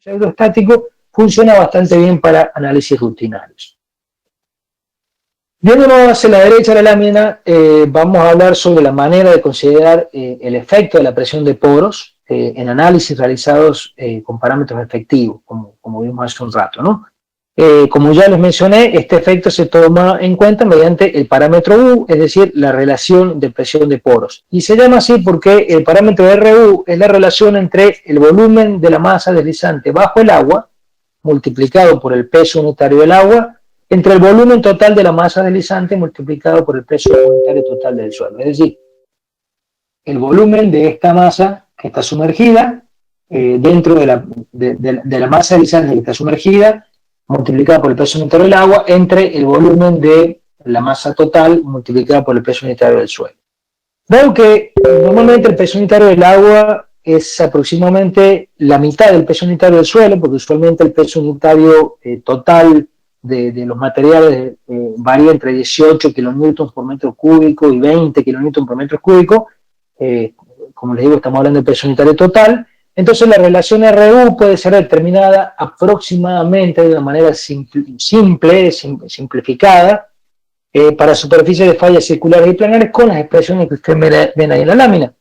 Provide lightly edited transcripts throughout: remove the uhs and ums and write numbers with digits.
pseudoestático, funciona bastante bien para análisis rutinarios. Viéndonos hacia la derecha de la lámina, vamos a hablar sobre la manera de considerar el efecto de la presión de poros en análisis realizados con parámetros efectivos, como vimos hace un rato, ¿no? Como ya les mencioné, este efecto se toma en cuenta mediante el parámetro U, es decir, la relación de presión de poros. Y se llama así porque el parámetro RU es la relación entre el volumen de la masa deslizante bajo el agua, multiplicado por el peso unitario del agua, entre el volumen total de la masa deslizante multiplicado por el peso unitario total del suelo. Es decir, el volumen de esta masa que está sumergida dentro de la masa deslizante que está sumergida multiplicada por el peso unitario del agua entre el volumen de la masa total multiplicada por el peso unitario del suelo. Dado que normalmente el peso unitario del agua es aproximadamente la mitad del peso unitario del suelo, porque usualmente el peso unitario total de los materiales varía entre 18 kilonewtons por metro cúbico y 20 kilonewtons por metro cúbico. Como les digo, estamos hablando de peso unitario total. Entonces la relación RU puede ser determinada aproximadamente de una manera simplificada para superficies de fallas circulares y planares con las expresiones que ustedes ven ahí en la lámina.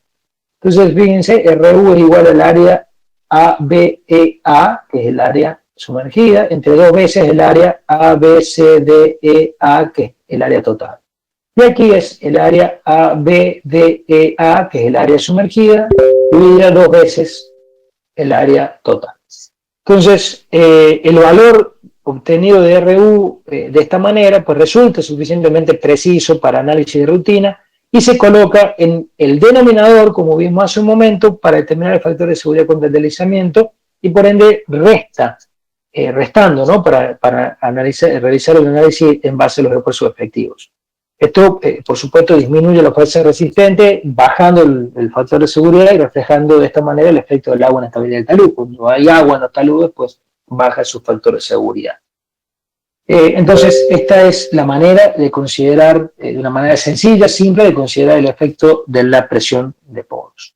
Entonces fíjense, RU es igual al área ABEA, que es el área sumergida, entre dos veces el área ABCDEA, que es el área total. Y aquí es el área ABDEA, que es el área sumergida, dividida dos veces el área total. Entonces, el valor obtenido de RU de esta manera pues resulta suficientemente preciso para análisis de rutina y se coloca en el denominador, como vimos hace un momento, para determinar el factor de seguridad contra el deslizamiento y por ende restando, ¿no? para realizar el análisis en base a los esfuerzos efectivos. Esto, por supuesto, disminuye la fuerza resistente, bajando el factor de seguridad y reflejando de esta manera el efecto del agua en la estabilidad del talud. Cuando hay agua en los taludes, pues baja su factor de seguridad. Entonces, esta es la manera de considerar, de una manera sencilla, simple, de considerar el efecto de la presión de poros.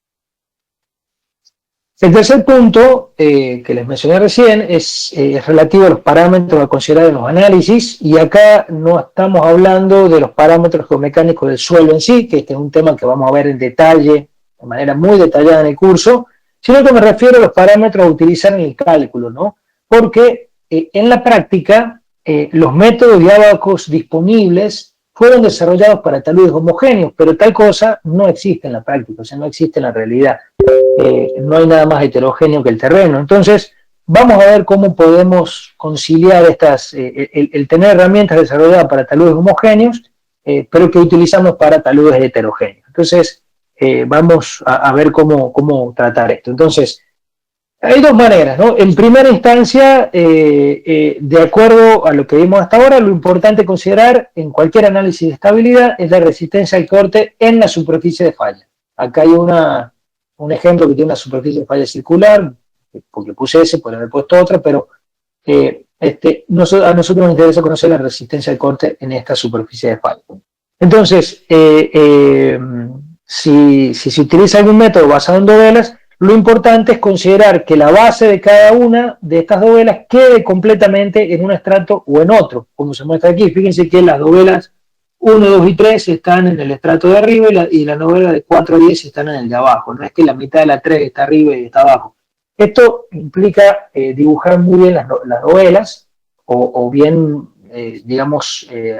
El tercer punto que les mencioné recién es relativo a los parámetros a considerar en los análisis, y acá no estamos hablando de los parámetros geomecánicos del suelo en sí, que este es un tema que vamos a ver en detalle, de manera muy detallada en el curso, sino que me refiero a los parámetros a utilizar en el cálculo, ¿no? Porque en la práctica los métodos diábacos disponibles fueron desarrollados para taludes homogéneos, pero tal cosa no existe en la práctica, o sea, no existe en la realidad. No hay nada más heterogéneo que el terreno. Entonces, vamos a ver cómo podemos conciliar el tener herramientas desarrolladas para taludes homogéneos, pero que utilizamos para taludes heterogéneos. Entonces, vamos a ver cómo tratar esto. Entonces, hay dos maneras, ¿no? En primera instancia, de acuerdo a lo que vimos hasta ahora, lo importante considerar en cualquier análisis de estabilidad es la resistencia al corte en la superficie de falla. Acá hay un ejemplo que tiene una superficie de falla circular, porque puse ese, podría haber puesto otra, pero a nosotros nos interesa conocer la resistencia al corte en esta superficie de falla. Entonces, si se utiliza algún método basado en dovelas, lo importante es considerar que la base de cada una de estas dovelas quede completamente en un estrato o en otro, como se muestra aquí. Fíjense que las dovelas 1, 2 y 3 están en el estrato de arriba y la novela de 4 a 10 están en el de abajo. No es que la mitad de la 3 está arriba y está abajo. Esto implica dibujar muy bien las novelas o bien,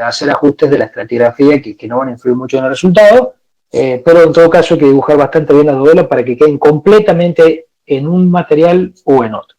hacer ajustes de la estratigrafía que no van a influir mucho en el resultado, pero en todo caso hay que dibujar bastante bien las novelas para que queden completamente en un material o en otro.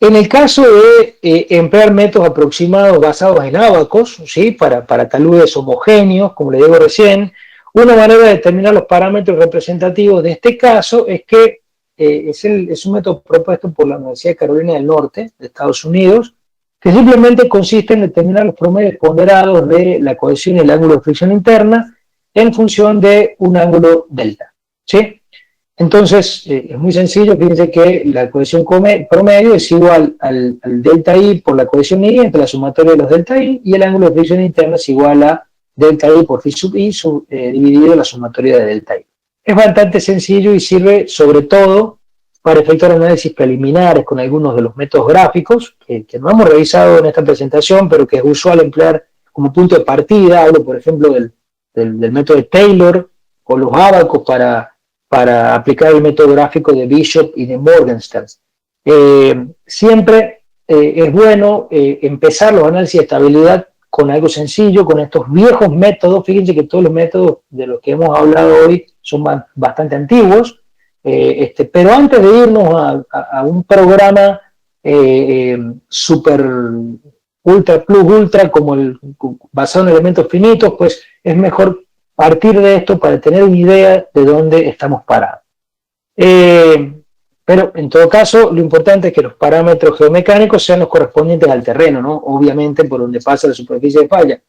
En el caso de emplear métodos aproximados basados en ábacos, ¿sí? para taludes homogéneos, como le digo recién, una manera de determinar los parámetros representativos de este caso es que es un método propuesto por la Universidad de Carolina del Norte, de Estados Unidos, que simplemente consiste en determinar los promedios ponderados de la cohesión y el ángulo de fricción interna en función de un ángulo delta, ¿sí? Entonces, es muy sencillo. Fíjense que la cohesión promedio es igual al delta I por la cohesión I entre la sumatoria de los delta I, y el ángulo de fricción interna es igual a delta I por phi sub I dividido la sumatoria de delta I. Es bastante sencillo y sirve sobre todo para efectuar análisis preliminares con algunos de los métodos gráficos que no hemos revisado en esta presentación, pero que es usual emplear como punto de partida. Hablo, por ejemplo, del método de Taylor o los ábacos para aplicar el método gráfico de Bishop y de Morgenstern. Siempre es bueno empezar los análisis de estabilidad con algo sencillo, con estos viejos métodos. Fíjense que todos los métodos de los que hemos hablado hoy son bastante antiguos, pero antes de irnos a un programa super ultra plus ultra como el basado en elementos finitos, pues es mejor partir de esto para tener una idea de dónde estamos parados. Pero en todo caso, lo importante es que los parámetros geomecánicos sean los correspondientes al terreno, ¿no? Obviamente por donde pasa la superficie de falla.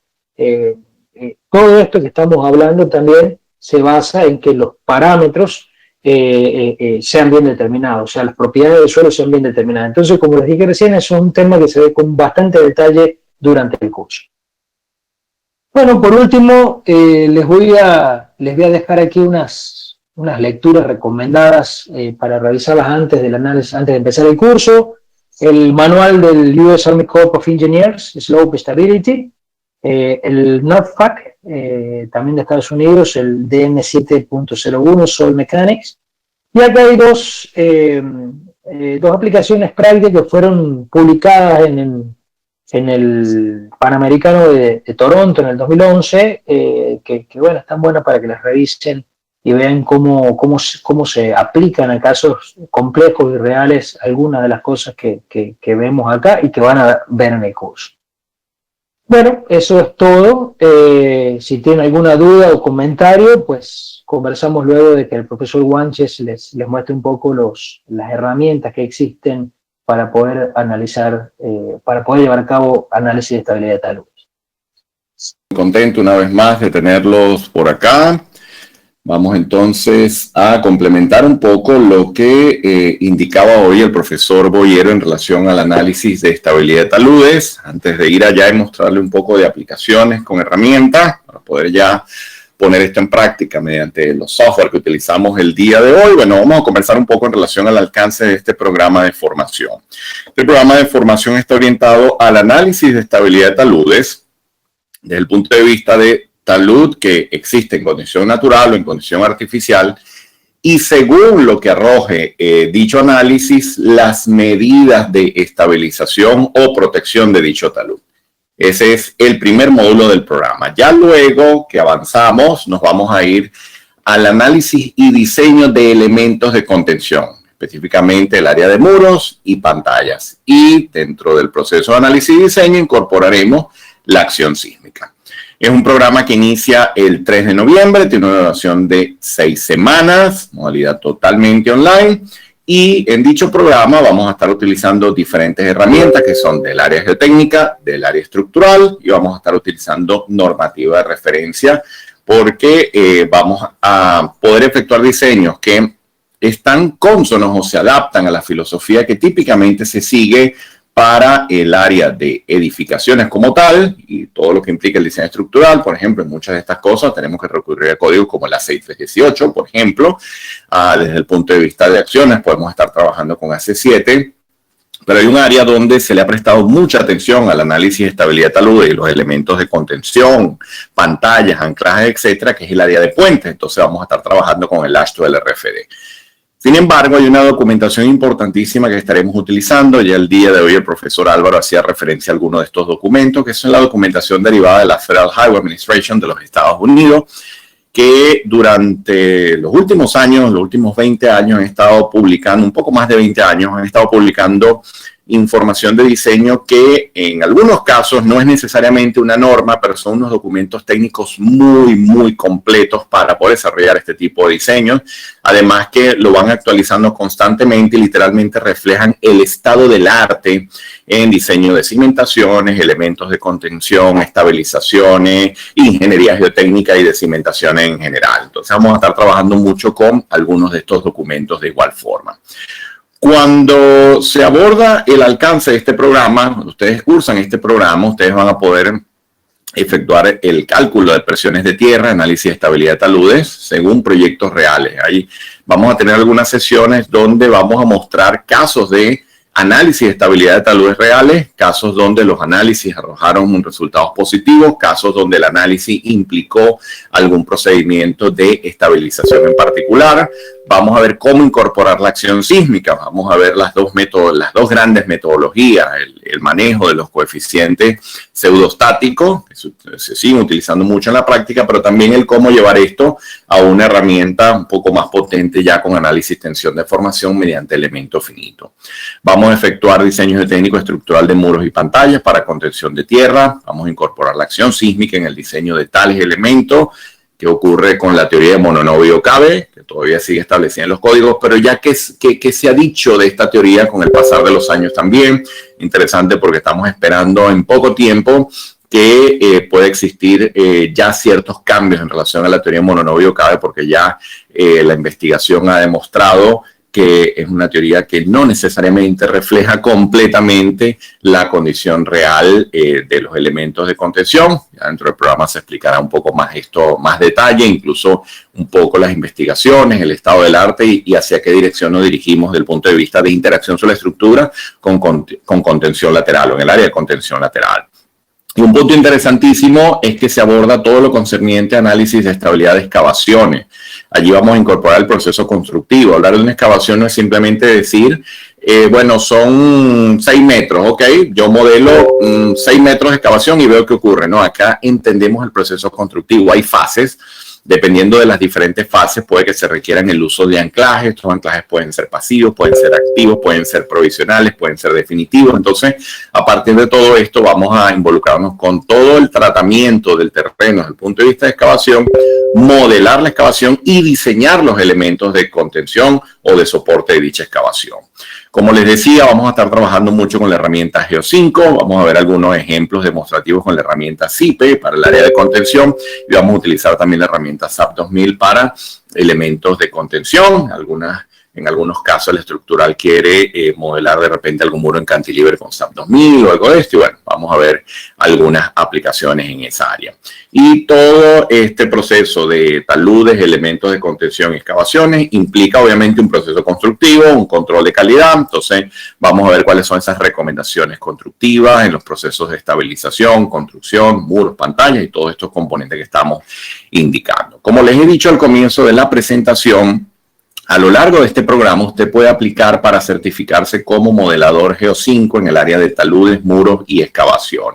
Todo esto que estamos hablando también se basa en que los parámetros sean bien determinados, o sea, las propiedades del suelo sean bien determinadas. Entonces, como les dije recién, eso es un tema que se ve con bastante detalle durante el curso. Bueno, por último, les voy a dejar aquí unas lecturas recomendadas para revisarlas antes del análisis, antes de empezar el curso. El manual del US Army Corps of Engineers, Slope Stability, el NORFAC, también de Estados Unidos, el DM7.01, Soil Mechanics. Y acá hay dos aplicaciones prácticas que fueron publicadas en el Panamericano de Toronto en el 2011, que bueno, están buenas para que las revisen y vean cómo se aplican a casos complejos y reales algunas de las cosas que vemos acá y que van a ver en el curso. Bueno, eso es todo. Si tienen alguna duda o comentario, pues conversamos luego de que el profesor Guanches les muestre un poco las herramientas que existen para poder analizar, para poder llevar a cabo análisis de estabilidad de taludes. Contento una vez más de tenerlos por acá. Vamos entonces a complementar un poco lo que indicaba hoy el profesor Boyero en relación al análisis de estabilidad de taludes. Antes de ir allá y mostrarle un poco de aplicaciones con herramientas para poder ya poner esto en práctica mediante los software que utilizamos el día de hoy. Bueno, vamos a conversar un poco en relación al alcance de este programa de formación. Este programa de formación está orientado al análisis de estabilidad de taludes desde el punto de vista de talud que existe en condición natural o en condición artificial, y según lo que arroje dicho análisis, las medidas de estabilización o protección de dicho talud. Ese es el primer módulo del programa. Ya luego que avanzamos, nos vamos a ir al análisis y diseño de elementos de contención, específicamente el área de muros y pantallas. Y dentro del proceso de análisis y diseño incorporaremos la acción sísmica. Es un programa que inicia el 3 de noviembre, tiene una duración de 6 semanas, modalidad totalmente online. Y en dicho programa vamos a estar utilizando diferentes herramientas que son del área geotécnica, del área estructural, y vamos a estar utilizando normativa de referencia porque vamos a poder efectuar diseños que están cónsonos o se adaptan a la filosofía que típicamente se sigue para el área de edificaciones como tal y todo lo que implica el diseño estructural. Por ejemplo, en muchas de estas cosas tenemos que recurrir a códigos como la 6318, por ejemplo. Desde el punto de vista de acciones podemos estar trabajando con AC7, pero hay un área donde se le ha prestado mucha atención al análisis de estabilidad de taludes y los elementos de contención, pantallas, anclajes, etcétera, que es el área de puentes. Entonces vamos a estar trabajando con el AASHTO del RFD. Sin embargo, hay una documentación importantísima que estaremos utilizando. Ya el día de hoy el profesor Álvaro hacía referencia a algunos de estos documentos, que son la documentación derivada de la Federal Highway Administration de los Estados Unidos, que durante los últimos años, los últimos 20 años, han estado publicando, un poco más de 20 años, han estado publicando información de diseño que en algunos casos no es necesariamente una norma, pero son unos documentos técnicos muy, muy completos para poder desarrollar este tipo de diseños. Además que lo van actualizando constantemente y literalmente reflejan el estado del arte en diseño de cimentaciones, elementos de contención, estabilizaciones, ingeniería geotécnica y de cimentaciones en general. Entonces vamos a estar trabajando mucho con algunos de estos documentos de igual forma. Cuando se aborda el alcance de este programa, cuando ustedes cursan este programa, ustedes van a poder efectuar el cálculo de presiones de tierra, análisis de estabilidad de taludes, según proyectos reales. Ahí vamos a tener algunas sesiones donde vamos a mostrar casos de análisis de estabilidad de taludes reales, casos donde los análisis arrojaron resultados positivos, casos donde el análisis implicó algún procedimiento de estabilización en particular. Vamos a ver cómo incorporar la acción sísmica, vamos a ver las dos grandes metodologías, el manejo de los coeficientes pseudostáticos, que se siguen utilizando mucho en la práctica, pero también el cómo llevar esto a una herramienta un poco más potente ya con análisis tensión de formación mediante elemento finito. Vamos a efectuar diseños de técnico estructural de muros y pantallas para contención de tierra, vamos a incorporar la acción sísmica en el diseño de tales elementos, que ocurre con la teoría de Mononovio-Cabe, que todavía sigue establecida en los códigos, pero ya que se ha dicho de esta teoría con el pasar de los años también, interesante porque estamos esperando en poco tiempo que puede existir ya ciertos cambios en relación a la teoría de Mononovio-Cabe, porque ya la investigación ha demostrado que es una teoría que no necesariamente refleja completamente la condición real de los elementos de contención. Ya dentro del programa se explicará un poco más esto, más detalle, incluso un poco las investigaciones, el estado del arte y hacia qué dirección nos dirigimos desde el punto de vista de interacción sobre la estructura con contención lateral o en el área de contención lateral. Y un punto interesantísimo es que se aborda todo lo concerniente a análisis de estabilidad de excavaciones. Allí vamos a incorporar el proceso constructivo. Hablar de una excavación no es simplemente decir, bueno, son 6 metros, ok, yo modelo 6 metros de excavación y veo qué ocurre. No, acá entendemos el proceso constructivo. Hay fases. Dependiendo de las diferentes fases, puede que se requieran el uso de anclajes. Estos anclajes pueden ser pasivos, pueden ser activos, pueden ser provisionales, pueden ser definitivos. Entonces, a partir de todo esto, vamos a involucrarnos con todo el tratamiento del terreno desde el punto de vista de excavación, modelar la excavación y diseñar los elementos de contención o de soporte de dicha excavación. Como les decía, vamos a estar trabajando mucho con la herramienta Geo5, vamos a ver algunos ejemplos demostrativos con la herramienta SIPE para el área de contención y vamos a utilizar también la herramienta SAP 2000 para elementos de contención. En algunos casos el estructural quiere modelar de repente algún muro en cantilever con SAP 2000 o algo de esto y bueno, vamos a ver algunas aplicaciones en esa área. Y todo este proceso de taludes, elementos de contención y excavaciones implica obviamente un proceso constructivo, un control de calidad. Entonces vamos a ver cuáles son esas recomendaciones constructivas en los procesos de estabilización, construcción, muros, pantallas y todos estos componentes que estamos indicando. Como les he dicho al comienzo de la presentación, a lo largo de este programa usted puede aplicar para certificarse como modelador Geo5 en el área de taludes, muros y excavación.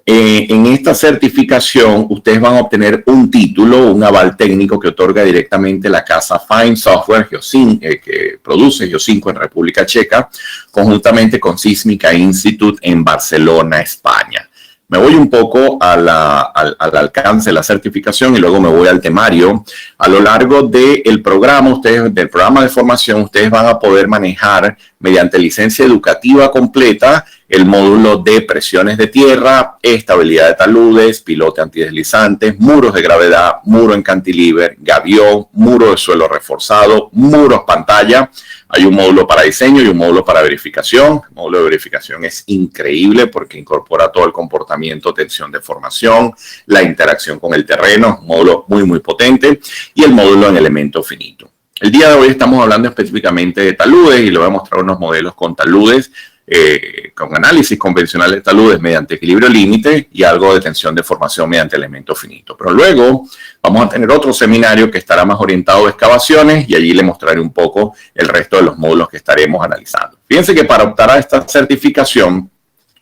En esta certificación ustedes van a obtener un título, un aval técnico que otorga directamente la casa Fine Software Geo5, que produce Geo5 en República Checa, conjuntamente con Sísmica Institute en Barcelona, España. Me voy un poco al alcance de la certificación y luego me voy al temario. A lo largo del programa, del programa de formación, ustedes van a poder manejar mediante licencia educativa completa el módulo de presiones de tierra, estabilidad de taludes, pilote antideslizantes, muros de gravedad, muro en cantilever, gavión, muro de suelo reforzado, muros pantalla. Hay un módulo para diseño y un módulo para verificación. El módulo de verificación es increíble porque incorpora todo el comportamiento, tensión de formación, la interacción con el terreno, un módulo muy, muy potente, y el módulo en elemento finito. El día de hoy estamos hablando específicamente de taludes y le voy a mostrar unos modelos con taludes, con análisis convencional de taludes mediante equilibrio límite y algo de tensión de formación mediante elemento finito. Pero luego vamos a tener otro seminario que estará más orientado a excavaciones y allí le mostraré un poco el resto de los módulos que estaremos analizando. Fíjense que para optar a esta certificación,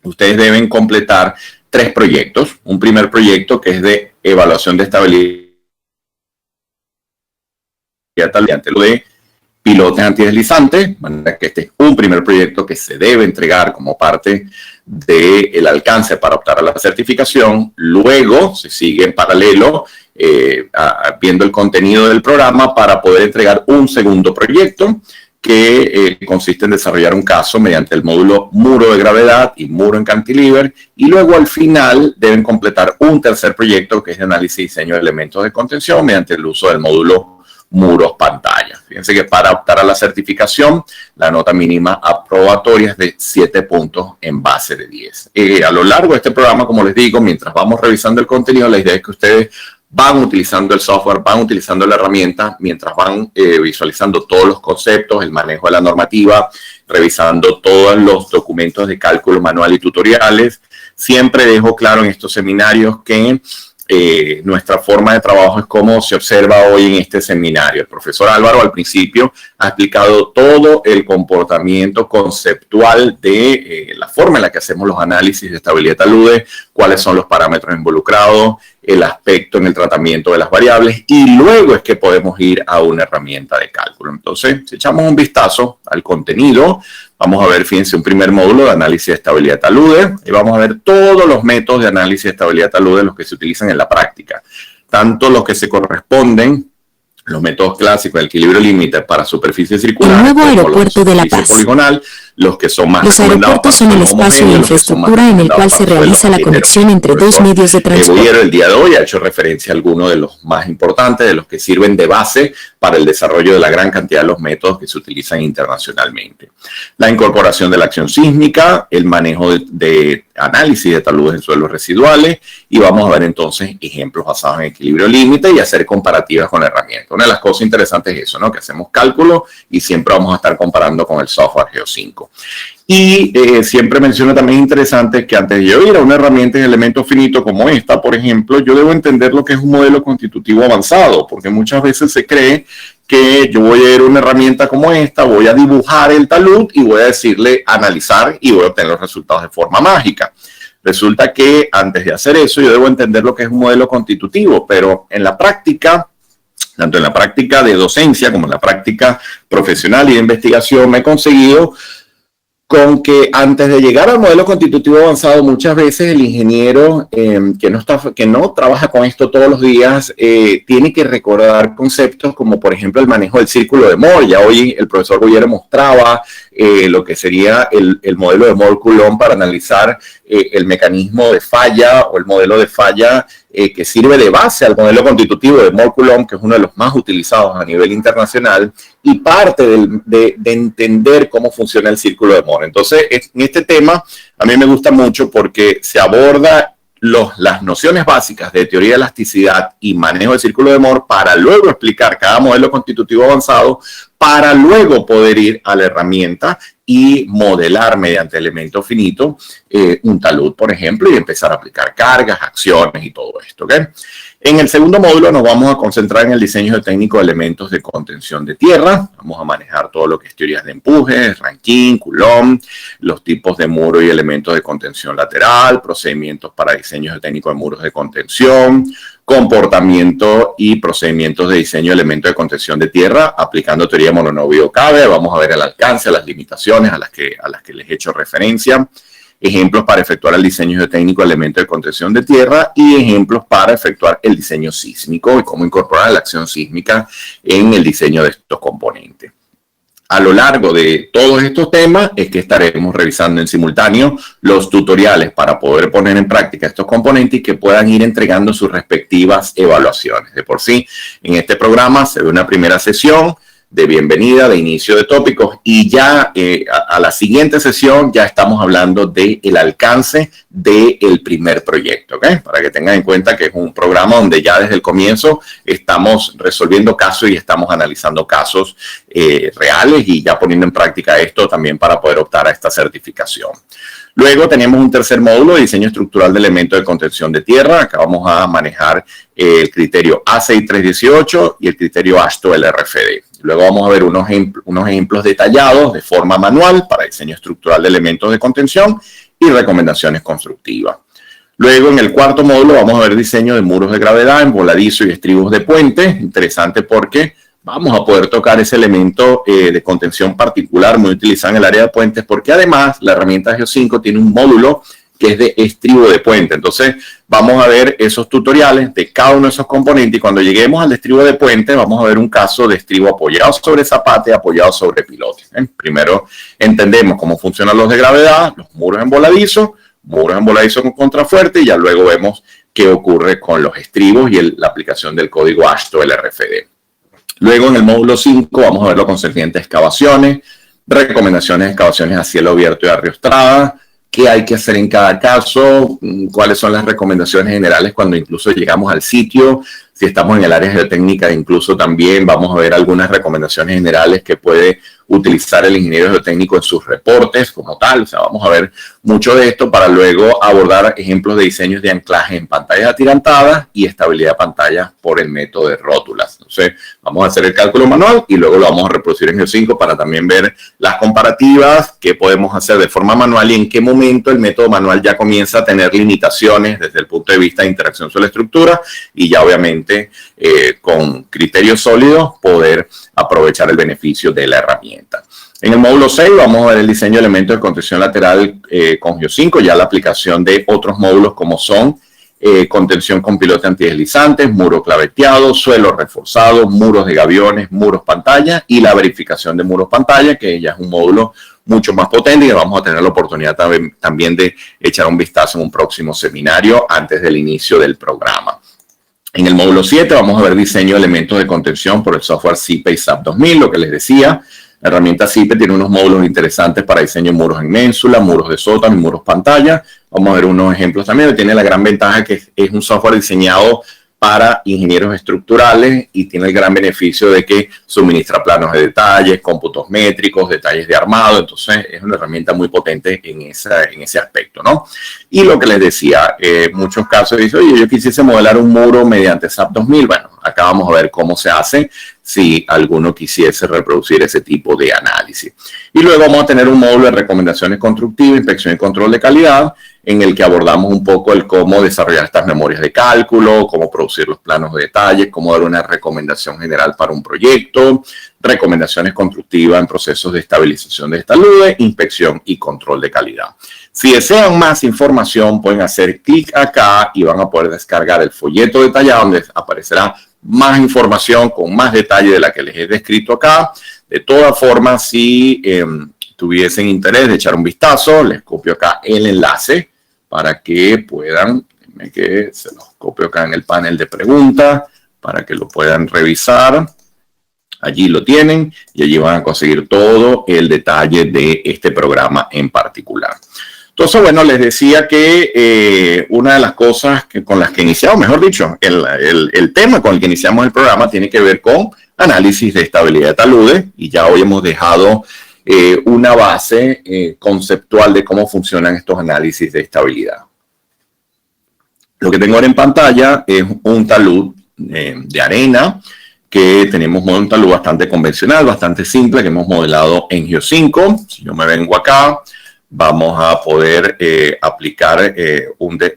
ustedes deben completar 3 proyectos. Un primer proyecto que es de evaluación de estabilidad mediante lo de pilotes antideslizantes, de manera que este es un primer proyecto que se debe entregar como parte del alcance para optar a la certificación. Luego se sigue en paralelo viendo el contenido del programa para poder entregar un segundo proyecto que consiste en desarrollar un caso mediante el módulo muro de gravedad y muro en cantilever, y luego al final deben completar un tercer proyecto que es de análisis y diseño de elementos de contención mediante el uso del módulo muros pantalla. Fíjense que para optar a la certificación, la nota mínima probatorias de 7 puntos en base de 10. A lo largo de este programa, como les digo, mientras vamos revisando el contenido, la idea es que ustedes van utilizando el software, van utilizando la herramienta, mientras van visualizando todos los conceptos, el manejo de la normativa, revisando todos los documentos de cálculo manual y tutoriales. Siempre dejo claro en estos seminarios que nuestra forma de trabajo es como se observa hoy en este seminario. El profesor Álvaro al principio ha explicado todo el comportamiento conceptual de la forma en la que hacemos los análisis de estabilidad de taludes, cuáles son los parámetros involucrados, el aspecto en el tratamiento de las variables, y luego es que podemos ir a una herramienta de cálculo. Entonces, si echamos un vistazo al contenido, vamos a ver, fíjense, un primer módulo de análisis de estabilidad de taludes, y vamos a ver todos los métodos de análisis de estabilidad de taludes, los que se utilizan en la práctica, tanto los que se corresponden, los métodos clásicos de equilibrio límite para superficie circular, el nuevo aeropuerto de La Paz. Poligonal, los que son más Los aeropuertos son el espacio de infraestructura en el cual se realiza la conexión entre dos medios de transporte. El día de hoy ha hecho referencia a algunos de los más importantes, de los que sirven de base para el desarrollo de la gran cantidad de los métodos que se utilizan internacionalmente. La incorporación de la acción sísmica, el manejo de análisis de taludes en suelos residuales, y vamos a ver entonces ejemplos basados en equilibrio límite y hacer comparativas con la herramienta. Una de las cosas interesantes es eso, ¿no? Que hacemos cálculo y siempre vamos a estar comparando con el software Geo5. Y siempre menciono también interesante que antes de yo ir a una herramienta en elementos finitos como esta, por ejemplo, yo debo entender lo que es un modelo constitutivo avanzado, porque muchas veces se cree que yo voy a ir a una herramienta como esta, voy a dibujar el talud y voy a decirle analizar y voy a obtener los resultados de forma mágica. Resulta que antes de hacer eso yo debo entender lo que es un modelo constitutivo, pero en la práctica, tanto en la práctica de docencia como en la práctica profesional y de investigación, me he conseguido con que antes de llegar al modelo constitutivo avanzado, muchas veces el ingeniero que no trabaja con esto todos los días tiene que recordar conceptos como, por ejemplo, el manejo del círculo de Moore. Ya hoy el profesor Boyer mostraba lo que sería el modelo de Moore-Coulomb para analizar el mecanismo de falla o el modelo de falla que sirve de base al modelo constitutivo de Moore-Coulomb, que es uno de los más utilizados a nivel internacional, y parte de entender cómo funciona el círculo de Moore. Entonces, en este tema a mí me gusta mucho porque se aborda las nociones básicas de teoría de elasticidad y manejo del círculo de Moore para luego explicar cada modelo constitutivo avanzado, para luego poder ir a la herramienta y modelar mediante elementos finitos un talud, por ejemplo, y empezar a aplicar cargas, acciones y todo esto, ¿ok? En el segundo módulo nos vamos a concentrar en el diseño técnico de elementos de contención de tierra. Vamos a manejar todo lo que es teorías de empuje, Rankine, Coulomb, los tipos de muro y elementos de contención lateral, procedimientos para diseños técnicos de muros de contención, comportamiento y procedimientos de diseño de elementos de contención de tierra, aplicando teoría Mononovio-Cabe. Vamos a ver el alcance, las limitaciones a las que les he hecho referencia, ejemplos para efectuar el diseño técnico de elementos de contención de tierra y ejemplos para efectuar el diseño sísmico y cómo incorporar la acción sísmica en el diseño de estos componentes. A lo largo de todos estos temas es que estaremos revisando en simultáneo los tutoriales para poder poner en práctica estos componentes y que puedan ir entregando sus respectivas evaluaciones. De por sí, en este programa se ve una primera sesión de bienvenida, de inicio de tópicos, y ya a la siguiente sesión ya estamos hablando del alcance del primer proyecto, ¿ok? Para que tengan en cuenta que es un programa donde ya desde el comienzo estamos resolviendo casos y estamos analizando casos reales y ya poniendo en práctica esto también para poder optar a esta certificación. Luego tenemos un tercer módulo de diseño estructural de elementos de contención de tierra. Acá vamos a manejar el criterio A6318 y el criterio AASHTO-LRFD. Luego vamos a ver unos ejemplos detallados de forma manual para diseño estructural de elementos de contención y recomendaciones constructivas. Luego, en el cuarto módulo, vamos a ver diseño de muros de gravedad en voladizo y estribos de puente. Interesante porque vamos a poder tocar ese elemento de contención particular muy utilizado en el área de puentes, porque además la herramienta Geo5 tiene un módulo que es de estribo de puente. Entonces, vamos a ver esos tutoriales de cada uno de esos componentes y cuando lleguemos al estribo de puente, vamos a ver un caso de estribo apoyado sobre zapate, apoyado sobre pilote. Primero entendemos cómo funcionan los de gravedad, los muros en voladizo con contrafuerte, y ya luego vemos qué ocurre con los estribos y la aplicación del código ASHTO-LRFD. Luego, en el módulo 5, vamos a ver lo concerniente a excavaciones, recomendaciones de excavaciones a cielo abierto y a riostrada, qué hay que hacer en cada caso, cuáles son las recomendaciones generales cuando incluso llegamos al sitio. Si estamos en el área geotécnica, incluso también vamos a ver algunas recomendaciones generales que puede utilizar el ingeniero geotécnico en sus reportes como tal. O sea, vamos a ver mucho de esto para luego abordar ejemplos de diseños de anclaje en pantallas atirantadas y estabilidad de pantallas por el método de rótulas. Entonces, vamos a hacer el cálculo manual y luego lo vamos a reproducir en Geo5 para también ver las comparativas, qué podemos hacer de forma manual y en qué momento el método manual ya comienza a tener limitaciones desde el punto de vista de interacción sobre la estructura y ya obviamente con criterios sólidos poder aprovechar el beneficio de la herramienta. En el módulo 6 vamos a ver el diseño de elementos de contención lateral con Geo5, ya la aplicación de otros módulos como son contención con pilotes antideslizantes, muro claveteado, suelo reforzado, muros de gaviones, muros pantalla y la verificación de muros pantalla, que ya es un módulo mucho más potente y vamos a tener la oportunidad también de echar un vistazo en un próximo seminario antes del inicio del programa. En el módulo 7 vamos a ver diseño de elementos de contención por el software SIPE y SAP 2000, lo que les decía. La herramienta SIPE tiene unos módulos interesantes para diseño de muros en ménsula, muros de sótano y muros pantalla. Vamos a ver unos ejemplos también. Tiene la gran ventaja que es un software diseñado para ingenieros estructurales y tiene el gran beneficio de que suministra planos de detalles, cómputos métricos, detalles de armado. Entonces es una herramienta muy potente en ese aspecto, ¿no? Y lo que les decía, en muchos casos dice, oye, yo quisiese modelar un muro mediante SAP 2000. Bueno, acá vamos a ver cómo se hace si alguno quisiese reproducir ese tipo de análisis. Y luego vamos a tener un módulo de recomendaciones constructivas, inspección y control de calidad, en el que abordamos un poco el cómo desarrollar estas memorias de cálculo, cómo producir los planos de detalles, cómo dar una recomendación general para un proyecto, recomendaciones constructivas en procesos de estabilización de taludes, inspección y control de calidad. Si desean más información, pueden hacer clic acá y van a poder descargar el folleto detallado donde aparecerá más información con más detalle de la que les he descrito acá. De todas formas, si tuviesen interés de echar un vistazo, les copio acá el enlace para que puedan, que se los copio acá en el panel de preguntas, para que lo puedan revisar. Allí lo tienen y allí van a conseguir todo el detalle de este programa en particular. Entonces, bueno, les decía que una de las cosas con las que iniciamos, mejor dicho, el tema con el que iniciamos el programa tiene que ver con análisis de estabilidad de taludes y ya hoy hemos dejado una base conceptual de cómo funcionan estos análisis de estabilidad. Lo que tengo ahora en pantalla es un talud de arena que tenemos un talud bastante convencional, bastante simple, que hemos modelado en Geo5. Si yo me vengo acá, vamos a poder aplicar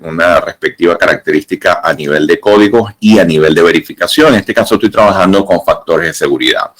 una respectiva característica a nivel de códigos y a nivel de verificación. En este caso estoy trabajando con factores de seguridad.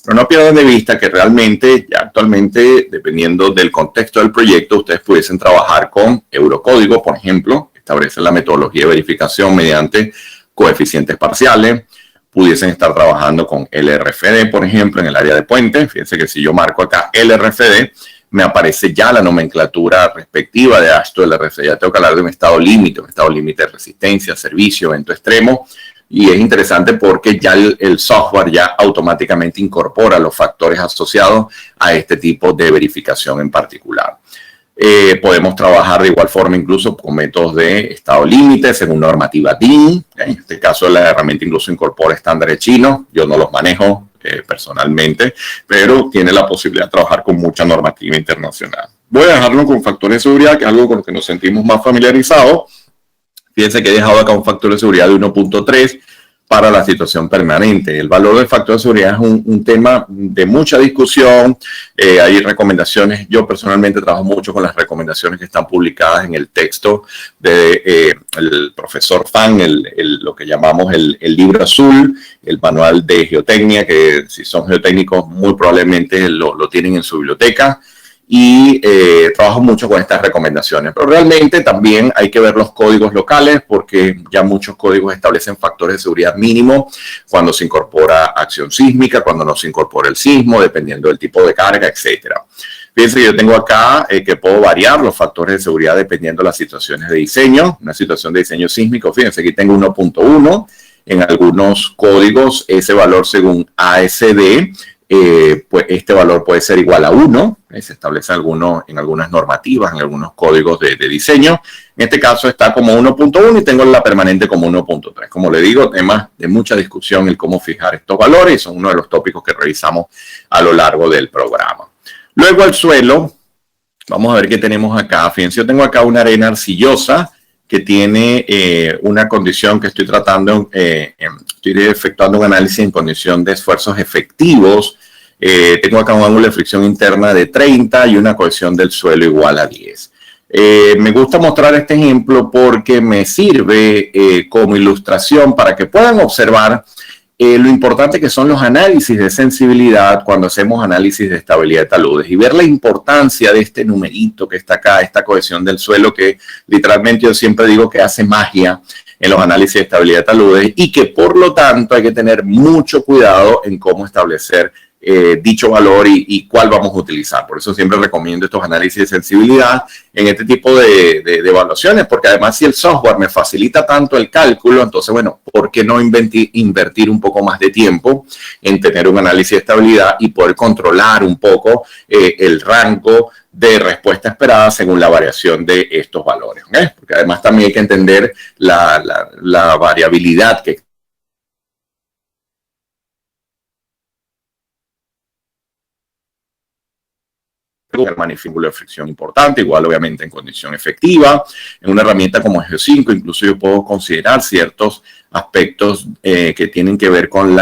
Pero no pierdan de vista que realmente, ya actualmente, dependiendo del contexto del proyecto, ustedes pudiesen trabajar con Eurocódigo, por ejemplo, establece la metodología de verificación mediante coeficientes parciales. Pudiesen estar trabajando con LRFD, por ejemplo, en el área de puentes. Fíjense que si yo marco acá LRFD, me aparece ya la nomenclatura respectiva de AASHTO LRFD. Ya tengo que hablar de un estado límite de resistencia, servicio, evento extremo. Y es interesante porque ya el software ya automáticamente incorpora los factores asociados a este tipo de verificación en particular. Podemos trabajar de igual forma incluso con métodos de estado límite según normativa DIN. En este caso la herramienta incluso incorpora estándares chinos. Yo no los manejo personalmente, pero tiene la posibilidad de trabajar con mucha normativa internacional. Voy a dejarlo con factores de seguridad, que es algo con lo que nos sentimos más familiarizados. Fíjense que he dejado acá un factor de seguridad de 1.3 para la situación permanente. El valor del factor de seguridad es un tema de mucha discusión. Hay recomendaciones. Yo personalmente trabajo mucho con las recomendaciones que están publicadas en el texto del profesor Fan, lo que llamamos el libro azul, el manual de geotecnia, que si son geotécnicos muy probablemente lo tienen en su biblioteca. Y trabajo mucho con estas recomendaciones, pero realmente también hay que ver los códigos locales porque ya muchos códigos establecen factores de seguridad mínimo cuando se incorpora acción sísmica, cuando no se incorpora el sismo, dependiendo del tipo de carga, etcétera. Fíjense que yo tengo acá que puedo variar los factores de seguridad dependiendo de las situaciones de diseño. Una situación de diseño sísmico, fíjense, aquí tengo 1.1. En algunos códigos ese valor según ASD pues este valor puede ser igual a 1, se establece en algunas normativas, en algunos códigos de diseño. En este caso está como 1.1 y tengo la permanente como 1.3. Como le digo, temas de mucha discusión el cómo fijar estos valores y son uno de los tópicos que revisamos a lo largo del programa. Luego el suelo, vamos a ver qué tenemos acá. Fíjense, yo tengo acá una arena arcillosa que tiene una condición que estoy tratando, estoy efectuando un análisis en condición de esfuerzos efectivos. Tengo acá un ángulo de fricción interna de 30 y una cohesión del suelo igual a 10. Me gusta mostrar este ejemplo porque me sirve como ilustración para que puedan observar lo importante que son los análisis de sensibilidad cuando hacemos análisis de estabilidad de taludes y ver la importancia de este numerito que está acá, esta cohesión del suelo que literalmente yo siempre digo que hace magia en los análisis de estabilidad de taludes y que por lo tanto hay que tener mucho cuidado en cómo establecer dicho valor y cuál vamos a utilizar. Por eso siempre recomiendo estos análisis de sensibilidad en este tipo de evaluaciones, porque además si el software me facilita tanto el cálculo, entonces, bueno, ¿por qué no invertir un poco más de tiempo en tener un análisis de estabilidad y poder controlar un poco el rango de respuesta esperada según la variación de estos valores? ¿Okay? Porque además también hay que entender la variabilidad que el manifínculo de fricción importante, igual obviamente en condición efectiva. En una herramienta como Geo5 incluso yo puedo considerar ciertos aspectos que tienen que ver con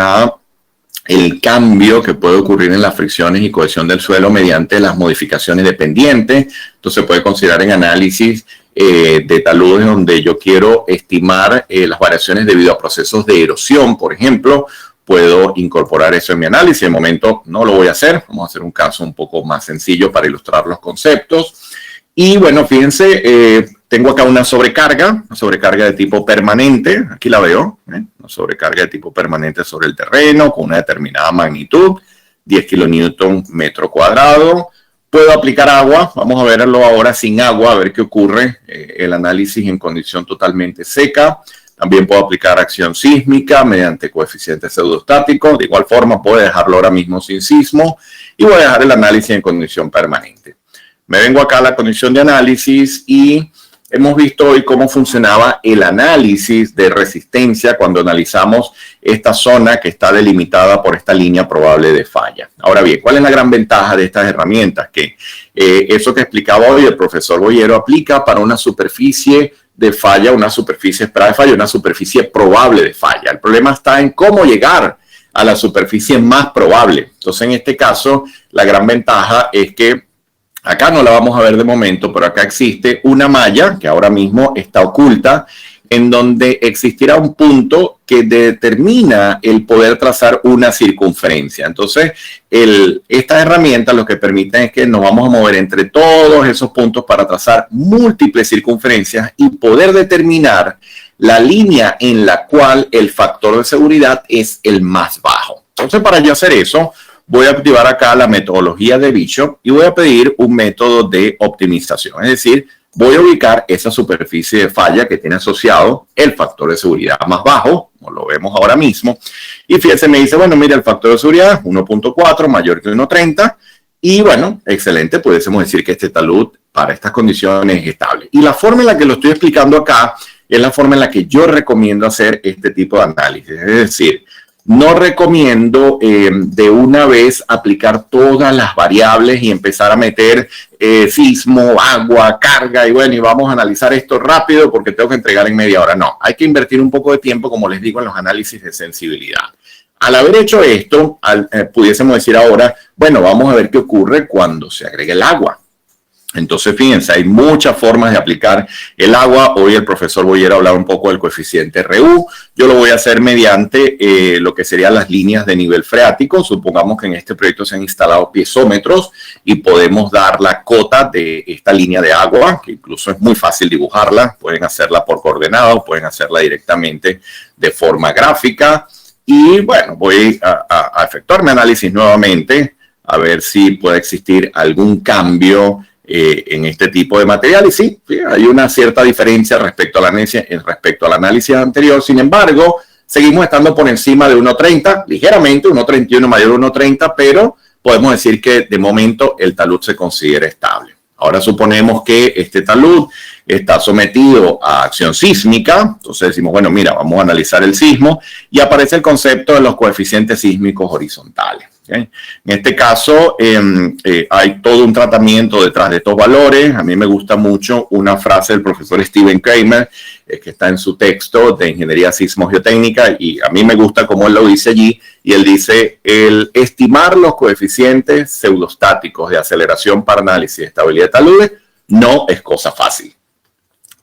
el cambio que puede ocurrir en las fricciones y cohesión del suelo mediante las modificaciones dependientes. Entonces puede considerar en análisis de taludes donde yo quiero estimar las variaciones debido a procesos de erosión, por ejemplo. Puedo incorporar eso en mi análisis. De momento no lo voy a hacer. Vamos a hacer un caso un poco más sencillo para ilustrar los conceptos. Y bueno, fíjense, tengo acá una sobrecarga de tipo permanente. Aquí la veo, una sobrecarga de tipo permanente sobre el terreno con una determinada magnitud, 10 kilonewton metro cuadrado. Puedo aplicar agua. Vamos a verlo ahora sin agua, a ver qué ocurre. El análisis en condición totalmente seca. También puedo aplicar acción sísmica mediante coeficiente pseudostático. De igual forma, puedo dejarlo ahora mismo sin sismo y voy a dejar el análisis en condición permanente. Me vengo acá a la condición de análisis y hemos visto hoy cómo funcionaba el análisis de resistencia cuando analizamos esta zona que está delimitada por esta línea probable de falla. Ahora bien, ¿cuál es la gran ventaja de estas herramientas? Que eso que explicaba hoy el profesor Boyero aplica para una superficie de falla, una superficie esperada de falla, una superficie probable de falla. El problema está en cómo llegar a la superficie más probable. Entonces, en este caso, la gran ventaja es que acá no la vamos a ver de momento, pero acá existe una malla que ahora mismo está oculta, en donde existirá un punto que determina el poder trazar una circunferencia. Entonces, estas herramientas lo que permiten es que nos vamos a mover entre todos esos puntos para trazar múltiples circunferencias y poder determinar la línea en la cual el factor de seguridad es el más bajo. Entonces, para yo hacer eso, voy a activar acá la metodología de Bishop y voy a pedir un método de optimización. Es decir, voy a ubicar esa superficie de falla que tiene asociado el factor de seguridad más bajo, como lo vemos ahora mismo. Y fíjense, me dice, bueno, mira, el factor de seguridad 1.4 mayor que 1.30. Y bueno, excelente, pudiésemos decir que este talud para estas condiciones es estable. Y la forma en la que lo estoy explicando acá es la forma en la que yo recomiendo hacer este tipo de análisis. Es decir, no recomiendo de una vez aplicar todas las variables y empezar a meter sismo, agua, carga y bueno, y vamos a analizar esto rápido porque tengo que entregar en media hora. No, hay que invertir un poco de tiempo, como les digo, en los análisis de sensibilidad. Al haber hecho esto, pudiésemos decir ahora, bueno, vamos a ver qué ocurre cuando se agregue el agua. Entonces, fíjense, hay muchas formas de aplicar el agua. Hoy el profesor Boyero hablaba un poco del coeficiente RU. Yo lo voy a hacer mediante lo que serían las líneas de nivel freático. Supongamos que en este proyecto se han instalado piezómetros y podemos dar la cota de esta línea de agua, que incluso es muy fácil dibujarla. Pueden hacerla por coordenado, pueden hacerla directamente de forma gráfica. Y bueno, voy a efectuar mi análisis nuevamente, a ver si puede existir algún cambio en este tipo de material. Y sí, hay una cierta diferencia respecto al análisis anterior. Sin embargo, seguimos estando por encima de 1.30, ligeramente, 1.31 mayor a 1.30, pero podemos decir que de momento el talud se considera estable. Ahora suponemos que este talud está sometido a acción sísmica, entonces decimos, bueno, mira, vamos a analizar el sismo y aparece el concepto de los coeficientes sísmicos horizontales. ¿Okay? En este caso hay todo un tratamiento detrás de estos valores. A mí me gusta mucho una frase del profesor Steven Kramer que está en su texto de Ingeniería Sismogeotécnica, y a mí me gusta cómo él lo dice allí, y él dice: el estimar los coeficientes pseudostáticos de aceleración para análisis de estabilidad de taludes no es cosa fácil.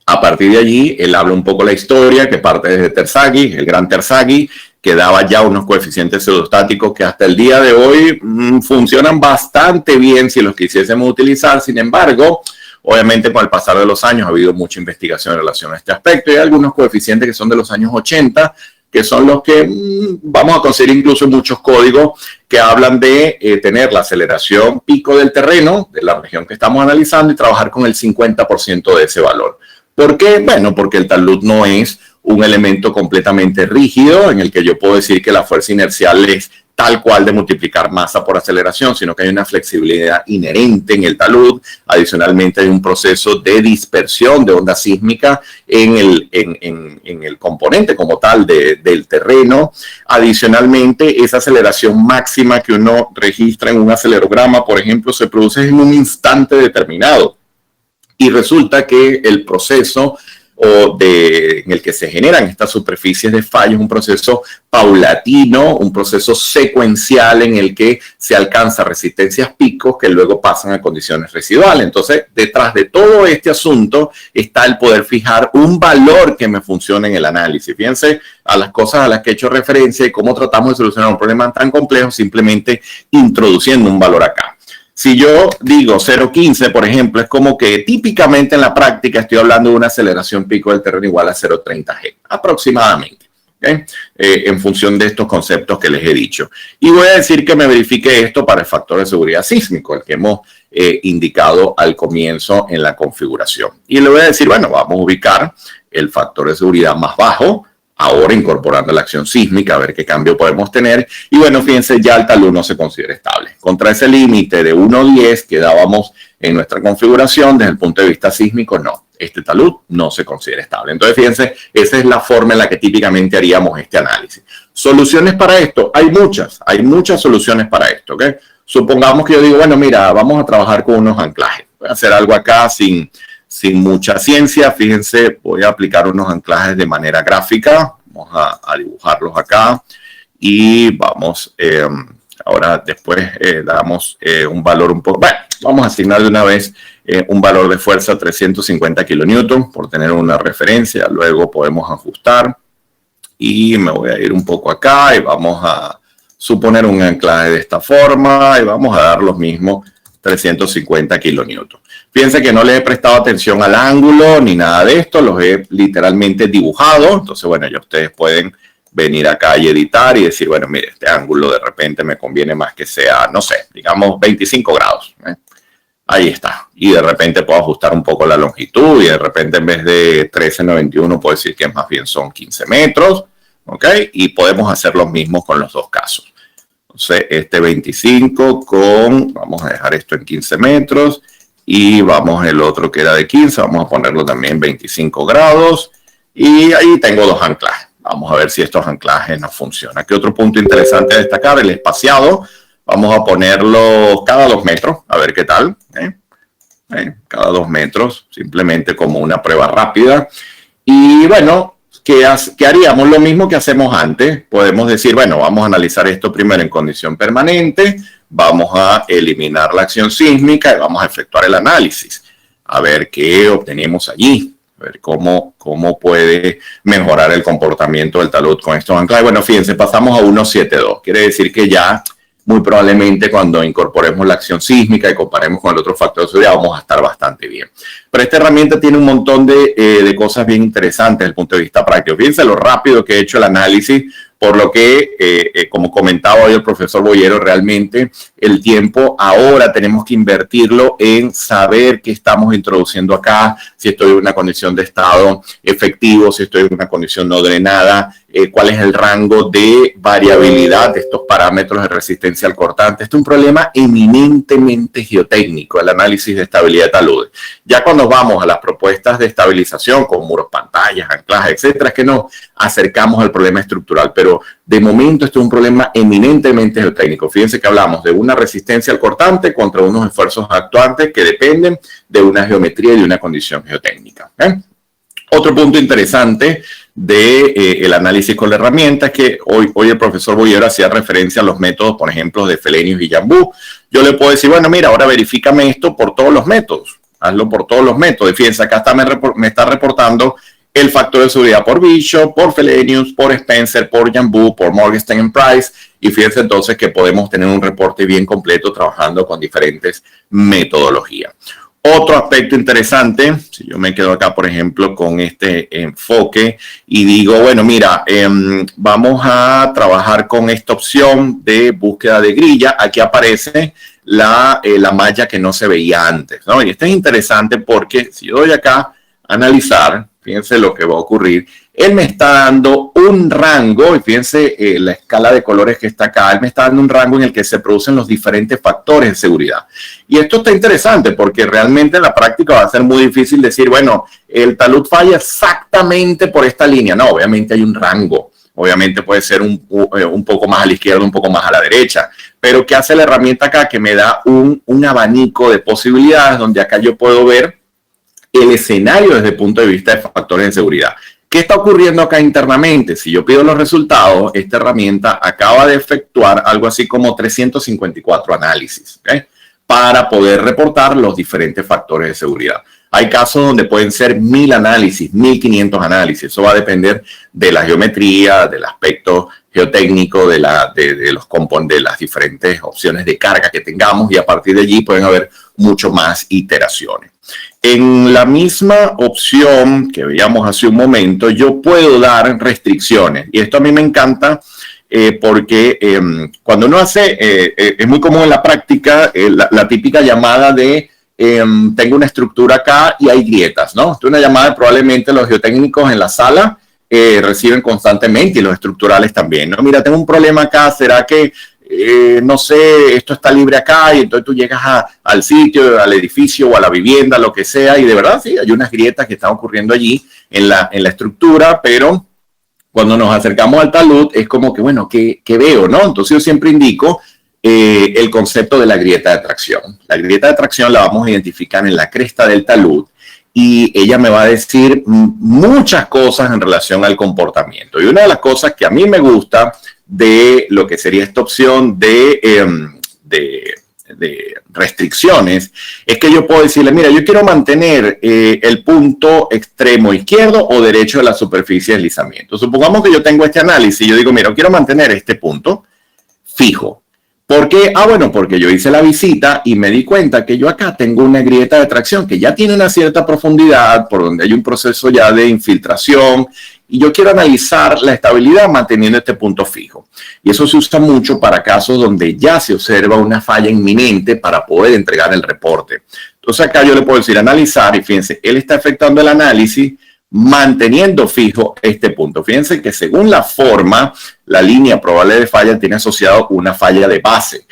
A partir de allí, él habla un poco la historia que parte desde Terzaghi, el gran Terzaghi, que daba ya unos coeficientes pseudostáticos que hasta el día de hoy funcionan bastante bien si los quisiésemos utilizar. Sin embargo, obviamente con el pasar de los años ha habido mucha investigación en relación a este aspecto, y hay algunos coeficientes que son de los años 80, que son los que vamos a conseguir incluso en muchos códigos que hablan de tener la aceleración pico del terreno de la región que estamos analizando y trabajar con el 50% de ese valor. ¿Por qué? Bueno, porque el talud no es un elemento completamente rígido en el que yo puedo decir que la fuerza inercial es tal cual de multiplicar masa por aceleración, sino que hay una flexibilidad inherente en el talud. Adicionalmente hay un proceso de dispersión de onda sísmica en el componente como tal del terreno. Adicionalmente, esa aceleración máxima que uno registra en un acelerograma, por ejemplo, se produce en un instante determinado. Y resulta que el proceso en el que se generan estas superficies de fallo es un proceso paulatino, un proceso secuencial en el que se alcanza resistencias picos que luego pasan a condiciones residuales. Entonces, detrás de todo este asunto está el poder fijar un valor que me funcione en el análisis. Fíjense a las cosas a las que he hecho referencia y cómo tratamos de solucionar un problema tan complejo simplemente introduciendo un valor acá. Si yo digo 0.15, por ejemplo, es como que típicamente en la práctica estoy hablando de una aceleración pico del terreno igual a 0.30 G, aproximadamente, ¿okay? En función de estos conceptos que les he dicho. Y voy a decir que me verifique esto para el factor de seguridad sísmico, el que hemos indicado al comienzo en la configuración. Y le voy a decir, bueno, vamos a ubicar el factor de seguridad más bajo, ahora incorporando la acción sísmica, a ver qué cambio podemos tener. Y bueno, fíjense, ya el talud no se considera estable. Contra ese límite de 1.10 que dábamos en nuestra configuración, desde el punto de vista sísmico, no. Este talud no se considera estable. Entonces, fíjense, esa es la forma en la que típicamente haríamos este análisis. ¿Soluciones para esto? Hay muchas soluciones para esto, ¿ok? Supongamos que yo digo, bueno, mira, vamos a trabajar con unos anclajes. Voy a hacer algo acá sin mucha ciencia. Fíjense, voy a aplicar unos anclajes de manera gráfica. Vamos a dibujarlos acá y vamos, ahora después damos un valor un poco, bueno, vamos a asignar de una vez un valor de fuerza 350 kilonewton por tener una referencia. Luego podemos ajustar y me voy a ir un poco acá y vamos a suponer un anclaje de esta forma y vamos a dar los mismos 350 kilonewton. Fíjense que no le he prestado atención al ángulo ni nada de esto, los he literalmente dibujado. Entonces, bueno, ya ustedes pueden venir acá y editar y decir, bueno, mire, este ángulo de repente me conviene más que sea, no sé, digamos 25 grados. Ahí está. Y de repente puedo ajustar un poco la longitud y de repente en vez de 13.91 puedo decir que más bien son 15 metros. ¿Ok? Y podemos hacer lo mismo con los dos casos. Entonces, este 25 vamos a dejar esto en 15 metros y vamos el otro que era de 15, vamos a ponerlo también 25 grados y ahí tengo dos anclajes. Vamos a ver si estos anclajes nos funcionan. Aquí otro punto interesante a destacar, el espaciado. Vamos a ponerlo cada 2 metros, a ver qué tal. Cada 2 metros, simplemente como una prueba rápida. Y bueno, ¿qué haríamos? Lo mismo que hacemos antes. Podemos decir, bueno, vamos a analizar esto primero en condición permanente, vamos a eliminar la acción sísmica y vamos a efectuar el análisis. A ver qué obtenemos allí, a ver cómo puede mejorar el comportamiento del talud con estos anclajes. Bueno, fíjense, pasamos a 1.72. Quiere decir que ya muy probablemente cuando incorporemos la acción sísmica y comparemos con el otro factor de seguridad vamos a estar bastante bien. Pero esta herramienta tiene un montón de cosas bien interesantes desde el punto de vista práctico. Fíjense lo rápido que he hecho el análisis, por lo que, como comentaba hoy el profesor Boyero, realmente el tiempo ahora tenemos que invertirlo en saber qué estamos introduciendo acá, si estoy en una condición de estado efectivo, si estoy en una condición no drenada, cuál es el rango de variabilidad de estos parámetros de resistencia al cortante. Este es un problema eminentemente geotécnico, el análisis de estabilidad de taludes. Ya cuando vamos a las propuestas de estabilización con muros, pantallas, anclajes, etcétera, es que nos acercamos al problema estructural, pero de momento este es un problema eminentemente geotécnico. Fíjense que hablamos de una resistencia al cortante contra unos esfuerzos actuantes que dependen de una geometría y de una condición geotécnica. Otro punto interesante del análisis con la herramienta es que hoy el profesor Boyero hacía referencia a los métodos, por ejemplo, de Felenius y Jambú. Yo le puedo decir, bueno, mira, ahora verifícame esto por todos los métodos. Hazlo por todos los métodos. Y fíjense, acá me está reportando el factor de seguridad por Bishop, por Felenius, por Spencer, por Jambú, por Morgenstern Price. Y fíjense entonces que podemos tener un reporte bien completo trabajando con diferentes metodologías. Otro aspecto interesante, si yo me quedo acá, por ejemplo, con este enfoque y digo, bueno, mira, vamos a trabajar con esta opción de búsqueda de grilla. Aquí aparece la malla que no se veía antes, ¿no? Y esto es interesante porque si yo doy acá a analizar, fíjense lo que va a ocurrir. Él me está dando un rango, y fíjense la escala de colores que está acá, él me está dando un rango en el que se producen los diferentes factores de seguridad. Y esto está interesante porque realmente en la práctica va a ser muy difícil decir, bueno, el talud falla exactamente por esta línea. No, obviamente hay un rango. Obviamente puede ser un poco más a la izquierda, un poco más a la derecha. Pero ¿qué hace la herramienta acá? Que me da un abanico de posibilidades donde acá yo puedo ver el escenario desde el punto de vista de factores de seguridad. ¿Qué está ocurriendo acá internamente? Si yo pido los resultados, esta herramienta acaba de efectuar algo así como 354 análisis, ¿okay? Para poder reportar los diferentes factores de seguridad. Hay casos donde pueden ser 1000 análisis, 1500 análisis. Eso va a depender de la geometría, del aspecto geotécnico, de las diferentes opciones de carga que tengamos, y a partir de allí pueden haber mucho más iteraciones. En la misma opción que veíamos hace un momento, yo puedo dar restricciones. Y esto a mí me encanta porque cuando uno hace, es muy común en la práctica, la típica llamada de tengo una estructura acá y hay grietas, ¿no? Esto es una llamada que probablemente los geotécnicos en la sala reciben constantemente, y los estructurales también, ¿no? Mira, tengo un problema acá, ¿será que no sé, esto está libre acá? Y entonces tú llegas al sitio, al edificio o a la vivienda, lo que sea, y de verdad sí, hay unas grietas que están ocurriendo allí en la estructura, pero cuando nos acercamos al talud es como que, bueno, ¿qué veo, no? Entonces yo siempre indico el concepto de la grieta de tracción. La grieta de tracción la vamos a identificar en la cresta del talud, y ella me va a decir muchas cosas en relación al comportamiento. Y una de las cosas que a mí me gusta de lo que sería esta opción de restricciones es que yo puedo decirle, mira, yo quiero mantener el punto extremo izquierdo o derecho de la superficie de deslizamiento. Supongamos que yo tengo este análisis y yo digo, mira, quiero mantener este punto fijo. ¿Por qué? Bueno, porque yo hice la visita y me di cuenta que yo acá tengo una grieta de tracción que ya tiene una cierta profundidad, por donde hay un proceso ya de infiltración, y yo quiero analizar la estabilidad manteniendo este punto fijo. Y eso se usa mucho para casos donde ya se observa una falla inminente para poder entregar el reporte. Entonces acá yo le puedo decir analizar, y fíjense, él está efectuando el análisis manteniendo fijo este punto. Fíjense que según la forma, la línea probable de falla tiene asociado una falla de base.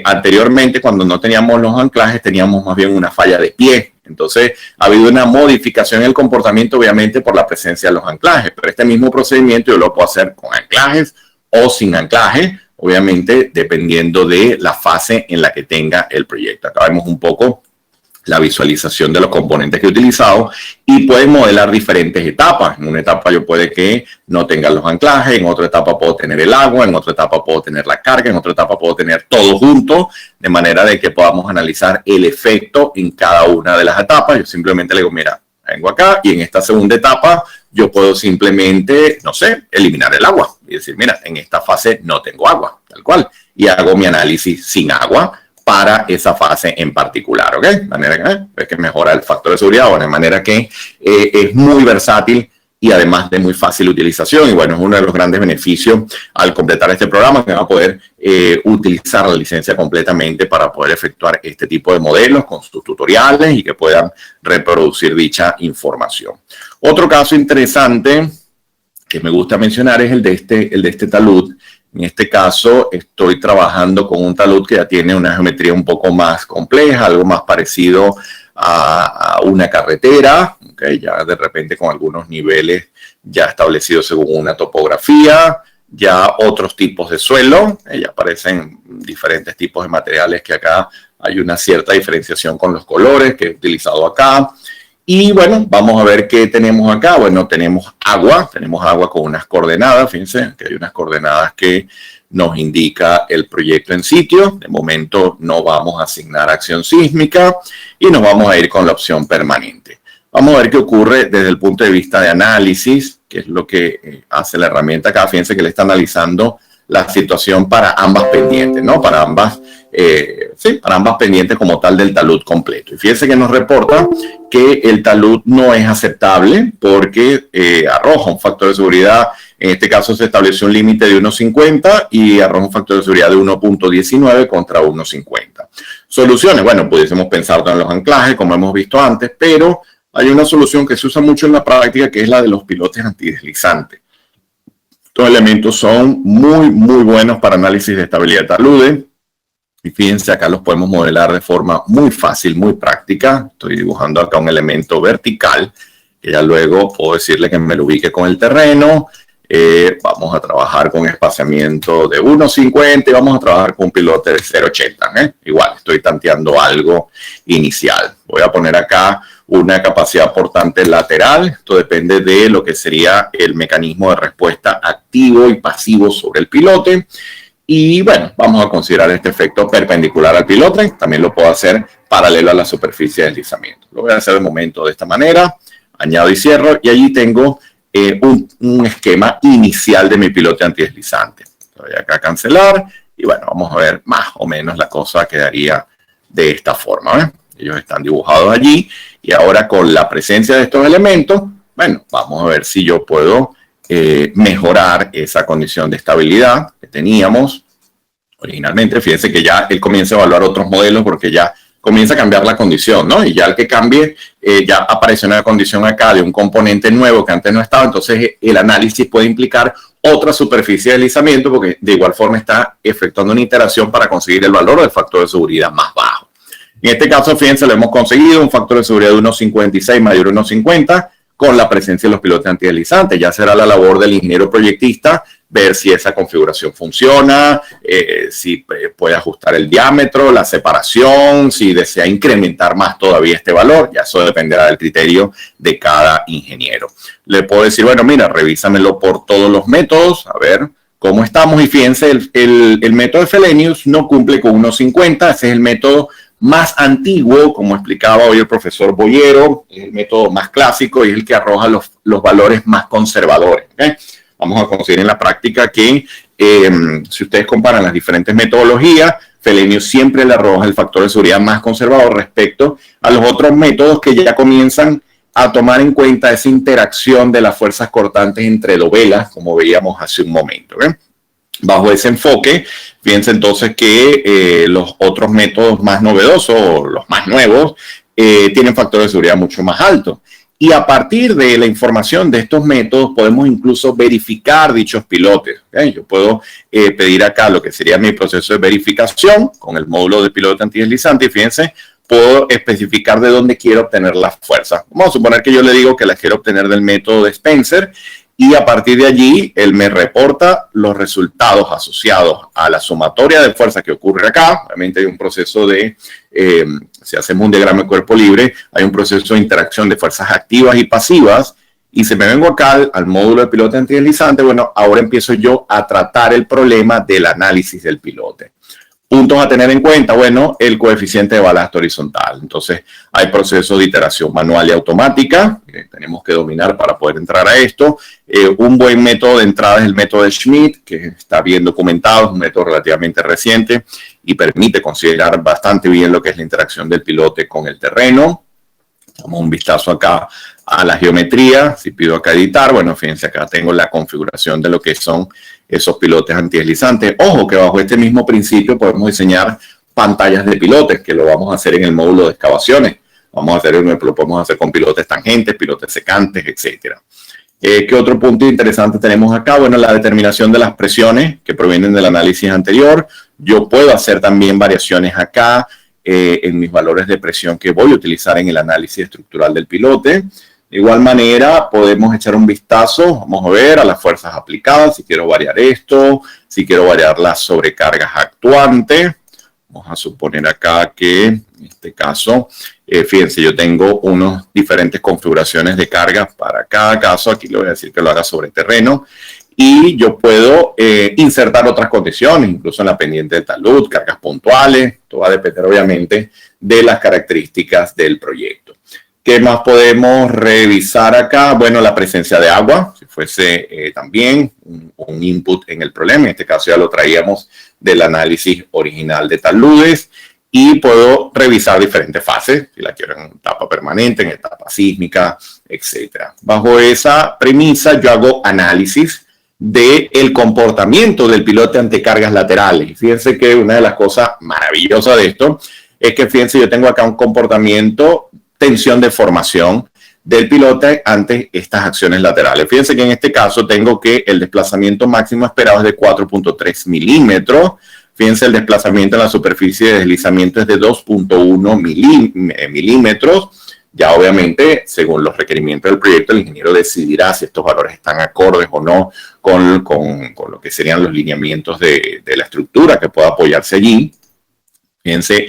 Anteriormente, cuando no teníamos los anclajes, teníamos más bien una falla de pie. Entonces, ha habido una modificación en el comportamiento, obviamente, por la presencia de los anclajes. Pero este mismo procedimiento yo lo puedo hacer con anclajes o sin anclaje, obviamente, dependiendo de la fase en la que tenga el proyecto. Acá vemos un poco la visualización de los componentes que he utilizado, y pueden modelar diferentes etapas. En una etapa yo puede que no tenga los anclajes, en otra etapa puedo tener el agua, en otra etapa puedo tener la carga, en otra etapa puedo tener todo junto, de manera de que podamos analizar el efecto en cada una de las etapas. Yo simplemente le digo, mira, vengo acá y en esta segunda etapa yo puedo simplemente, no sé, eliminar el agua y decir, mira, en esta fase no tengo agua, tal cual, y hago mi análisis sin agua para esa fase en particular, ¿ok? De manera que mejora el factor de seguridad, de manera que es muy versátil y además de muy fácil utilización. Y bueno, es uno de los grandes beneficios al completar este programa, que va a poder utilizar la licencia completamente para poder efectuar este tipo de modelos con sus tutoriales y que puedan reproducir dicha información. Otro caso interesante que me gusta mencionar es el de este talud. En este caso estoy trabajando con un talud que ya tiene una geometría un poco más compleja, algo más parecido a una carretera, okay, ya de repente con algunos niveles ya establecidos según una topografía, ya otros tipos de suelo, ya aparecen diferentes tipos de materiales que acá hay una cierta diferenciación con los colores que he utilizado acá. Y bueno, vamos a ver qué tenemos acá. Bueno, tenemos agua con unas coordenadas. Fíjense que hay unas coordenadas que nos indica el proyecto en sitio. De momento no vamos a asignar acción sísmica y nos vamos a ir con la opción permanente. Vamos a ver qué ocurre desde el punto de vista de análisis, que es lo que hace la herramienta acá. Fíjense que le está analizando la situación para ambas pendientes, ¿no? Para ambas pendientes como tal del talud completo. Y fíjense que nos reporta que el talud no es aceptable porque arroja un factor de seguridad. En este caso se estableció un límite de 1.50 y arroja un factor de seguridad de 1.19 contra 1.50. Soluciones, bueno, pudiésemos pensar en los anclajes, como hemos visto antes, pero hay una solución que se usa mucho en la práctica, que es la de los pilotes antideslizantes. Estos elementos son muy buenos para análisis de estabilidad de taludes. Y fíjense, acá los podemos modelar de forma muy fácil, muy práctica. Estoy dibujando acá un elemento vertical, que ya luego puedo decirle que me lo ubique con el terreno. Vamos a trabajar con espaciamiento de 1.50 y vamos a trabajar con un pilote de 0.80. Igual, estoy tanteando algo inicial. Voy a poner acá una capacidad portante lateral. Esto depende de lo que sería el mecanismo de respuesta activo y pasivo sobre el pilote. Y bueno, vamos a considerar este efecto perpendicular al pilote. También lo puedo hacer paralelo a la superficie de deslizamiento. Lo voy a hacer de momento de esta manera. Añado y cierro. Y allí tengo un esquema inicial de mi pilote antideslizante. Voy acá a cancelar. Y bueno, vamos a ver más o menos la cosa quedaría de esta forma. Ellos están dibujados allí. Y ahora con la presencia de estos elementos, bueno, vamos a ver si yo puedo mejorar esa condición de estabilidad que teníamos originalmente. Fíjense que ya él comienza a evaluar otros modelos porque ya comienza a cambiar la condición, ¿no? Y ya el que cambie, ya aparece una condición acá de un componente nuevo que antes no estaba. Entonces el análisis puede implicar otra superficie de deslizamiento porque de igual forma está efectuando una iteración para conseguir el valor del factor de seguridad más bajo. En este caso, fíjense, lo hemos conseguido, un factor de seguridad de 1.56 mayor a 1.50 con la presencia de los pilotes antideslizantes. Ya será la labor del ingeniero proyectista ver si esa configuración funciona, si puede ajustar el diámetro, la separación, si desea incrementar más todavía este valor. Ya eso dependerá del criterio de cada ingeniero. Le puedo decir, bueno, mira, revísamelo por todos los métodos, a ver cómo estamos. Y fíjense, el método de Fellenius no cumple con 1.50, ese es el método más antiguo, como explicaba hoy el profesor Boyero, es el método más clásico y es el que arroja los valores más conservadores. ¿Okay? Vamos a conseguir en la práctica que si ustedes comparan las diferentes metodologías, Fellenius siempre le arroja el factor de seguridad más conservador respecto a los otros métodos que ya comienzan a tomar en cuenta esa interacción de las fuerzas cortantes entre dovelas, como veíamos hace un momento. Bajo ese enfoque, fíjense entonces que los otros métodos más novedosos, los más nuevos, tienen factores de seguridad mucho más altos. Y a partir de la información de estos métodos podemos incluso verificar dichos pilotes. ¿Okay? Yo puedo pedir acá lo que sería mi proceso de verificación con el módulo de pilote antideslizante y fíjense, puedo especificar de dónde quiero obtener la fuerza. Vamos a suponer que yo le digo que la quiero obtener del método de Spencer y a partir de allí él me reporta los resultados asociados a la sumatoria de fuerza que ocurre acá. Obviamente hay un proceso de, si hacemos un diagrama de cuerpo libre, hay un proceso de interacción de fuerzas activas y pasivas. Y si me vengo acá al módulo de pilote antideslizante, bueno, ahora empiezo yo a tratar el problema del análisis del pilote. Puntos a tener en cuenta, bueno, el coeficiente de balasto horizontal. Entonces, hay procesos de iteración manual y automática que tenemos que dominar para poder entrar a esto. Un buen método de entrada es el método de Schmidt, que está bien documentado, es un método relativamente reciente y permite considerar bastante bien lo que es la interacción del pilote con el terreno. Damos un vistazo acá a la geometría. Si pido acá editar, bueno, fíjense, acá tengo la configuración de lo que son esos pilotes antideslizantes. Ojo que bajo este mismo principio podemos diseñar pantallas de pilotes, que lo vamos a hacer en el módulo de excavaciones. Lo podemos hacer con pilotes tangentes, pilotes secantes, etc. ¿Qué otro punto interesante tenemos acá? Bueno, la determinación de las presiones que provienen del análisis anterior. Yo puedo hacer también variaciones acá en mis valores de presión que voy a utilizar en el análisis estructural del pilote. De igual manera, podemos echar un vistazo, vamos a ver, a las fuerzas aplicadas, si quiero variar esto, si quiero variar las sobrecargas actuantes. Vamos a suponer acá que, en este caso, fíjense, yo tengo unas diferentes configuraciones de cargas para cada caso. Aquí le voy a decir que lo haga sobre terreno. Y yo puedo insertar otras condiciones, incluso en la pendiente de talud, cargas puntuales. Esto va a depender, obviamente, de las características del proyecto. ¿Qué más podemos revisar acá? Bueno, la presencia de agua, si fuese también un input en el problema. En este caso ya lo traíamos del análisis original de taludes. Y puedo revisar diferentes fases, si la quiero en etapa permanente, en etapa sísmica, etc. Bajo esa premisa, yo hago análisis del comportamiento del pilote ante cargas laterales. Fíjense que una de las cosas maravillosas de esto es que, fíjense, yo tengo acá un comportamiento tensión de formación del pilote ante estas acciones laterales. Fíjense que en este caso tengo que el desplazamiento máximo esperado es de 4.3 milímetros. Fíjense, el desplazamiento en la superficie de deslizamiento es de 2.1 milímetros. Ya obviamente, según los requerimientos del proyecto, el ingeniero decidirá si estos valores están acordes o no con lo que serían los lineamientos de la estructura que pueda apoyarse allí. Fíjense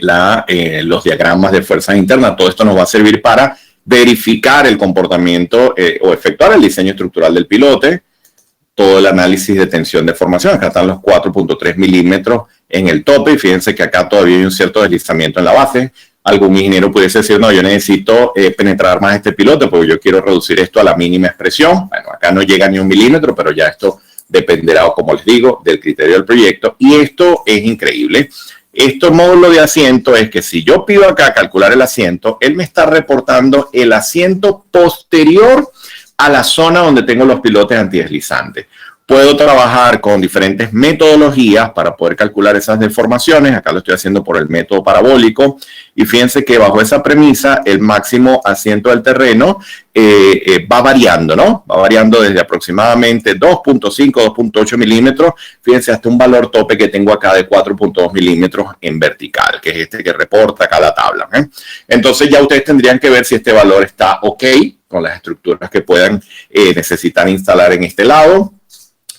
los diagramas de fuerzas internas. Todo esto nos va a servir para verificar el comportamiento o efectuar el diseño estructural del pilote. Todo el análisis de tensión de formación. Acá están los 4.3 milímetros en el tope. Y fíjense que acá todavía hay un cierto deslizamiento en la base. Algún ingeniero pudiese decir, no, yo necesito penetrar más este pilote porque yo quiero reducir esto a la mínima expresión. Bueno, acá no llega ni 1 milímetro, pero ya esto dependerá, como les digo, del criterio del proyecto. Y esto es increíble. Este módulo de asiento es que si yo pido acá calcular el asiento, él me está reportando el asiento posterior a la zona donde tengo los pilotes antideslizantes. Puedo trabajar con diferentes metodologías para poder calcular esas deformaciones. Acá lo estoy haciendo por el método parabólico. Y fíjense que bajo esa premisa, el máximo asiento del terreno va variando, ¿no? Va variando desde aproximadamente 2.5, 2.8 milímetros. Fíjense, hasta un valor tope que tengo acá de 4.2 milímetros en vertical, que es este que reporta acá la tabla. Entonces ya ustedes tendrían que ver si este valor está ok con las estructuras que puedan necesitar instalar en este lado.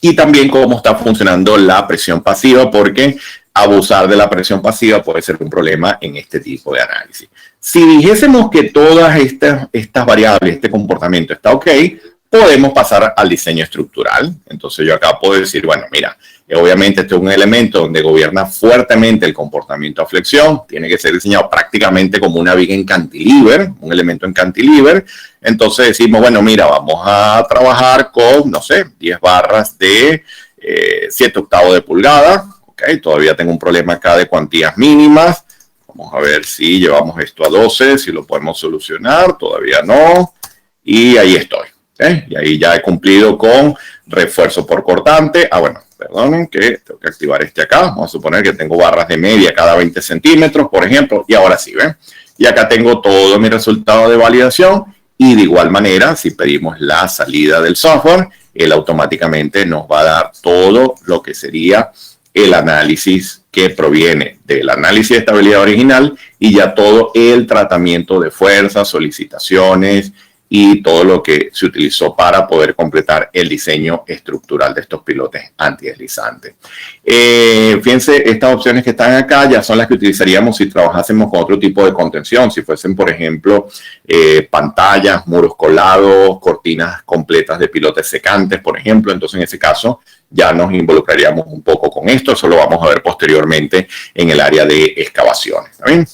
Y también cómo está funcionando la presión pasiva, porque abusar de la presión pasiva puede ser un problema en este tipo de análisis. Si dijésemos que todas estas variables, este comportamiento está ok, podemos pasar al diseño estructural. Entonces yo acá puedo decir, bueno, mira, obviamente este es un elemento donde gobierna fuertemente el comportamiento a flexión. Tiene que ser diseñado prácticamente como una viga en cantilever, un elemento en cantilever. Entonces decimos, bueno, mira, vamos a trabajar con, no sé, 10 barras de 7 octavos de pulgada. Ok, todavía tengo un problema acá de cuantías mínimas. Vamos a ver si llevamos esto a 12, si lo podemos solucionar. Todavía no. Y ahí estoy. ¿Okay? Y ahí ya he cumplido con refuerzo por cortante. Bueno, perdonen que tengo que activar este acá. Vamos a suponer que tengo barras de media cada 20 centímetros, por ejemplo. Y ahora sí, ¿ven? Y acá tengo todo mi resultado de validación. Y de igual manera, si pedimos la salida del software, él automáticamente nos va a dar todo lo que sería el análisis que proviene del análisis de estabilidad original y ya todo el tratamiento de fuerzas, solicitaciones y todo lo que se utilizó para poder completar el diseño estructural de estos pilotes antideslizantes. Fíjense, estas opciones que están acá ya son las que utilizaríamos si trabajásemos con otro tipo de contención, si fuesen, por ejemplo, pantallas, muros colados, cortinas completas de pilotes secantes, por ejemplo. Entonces, en ese caso, ya nos involucraríamos un poco con esto. Eso lo vamos a ver posteriormente en el área de excavaciones. ¿Está bien?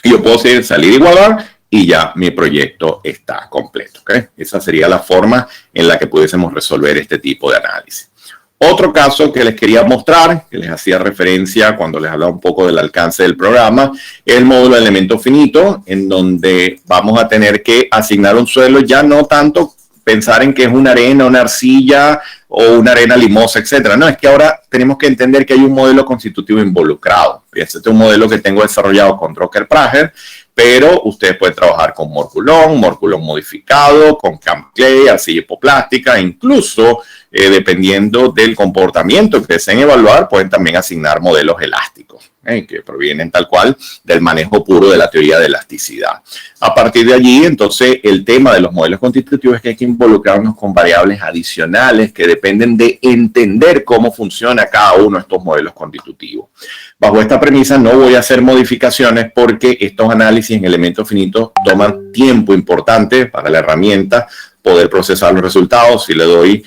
Y yo puedo salir y guardar y ya mi proyecto está completo. ¿Okay? Esa sería la forma en la que pudiésemos resolver este tipo de análisis. Otro caso que les quería mostrar, que les hacía referencia cuando les hablaba un poco del alcance del programa, es el módulo de elemento finito, en donde vamos a tener que asignar un suelo, ya no tanto pensar en que es una arena, una arcilla o una arena limosa, etcétera. No, es que ahora tenemos que entender que hay un modelo constitutivo involucrado. Este es un modelo que tengo desarrollado con Drucker Prager, pero ustedes pueden trabajar con morculón modificado, con camp clay, arcilla hipoplástica, incluso dependiendo del comportamiento que deseen evaluar, pueden también asignar modelos elásticos, que provienen tal cual del manejo puro de la teoría de elasticidad. A partir de allí, entonces, el tema de los modelos constitutivos es que hay que involucrarnos con variables adicionales que dependen de entender cómo funciona cada uno de estos modelos constitutivos. Bajo esta premisa no voy a hacer modificaciones porque estos análisis en elementos finitos toman tiempo importante para la herramienta poder procesar los resultados. Si le doy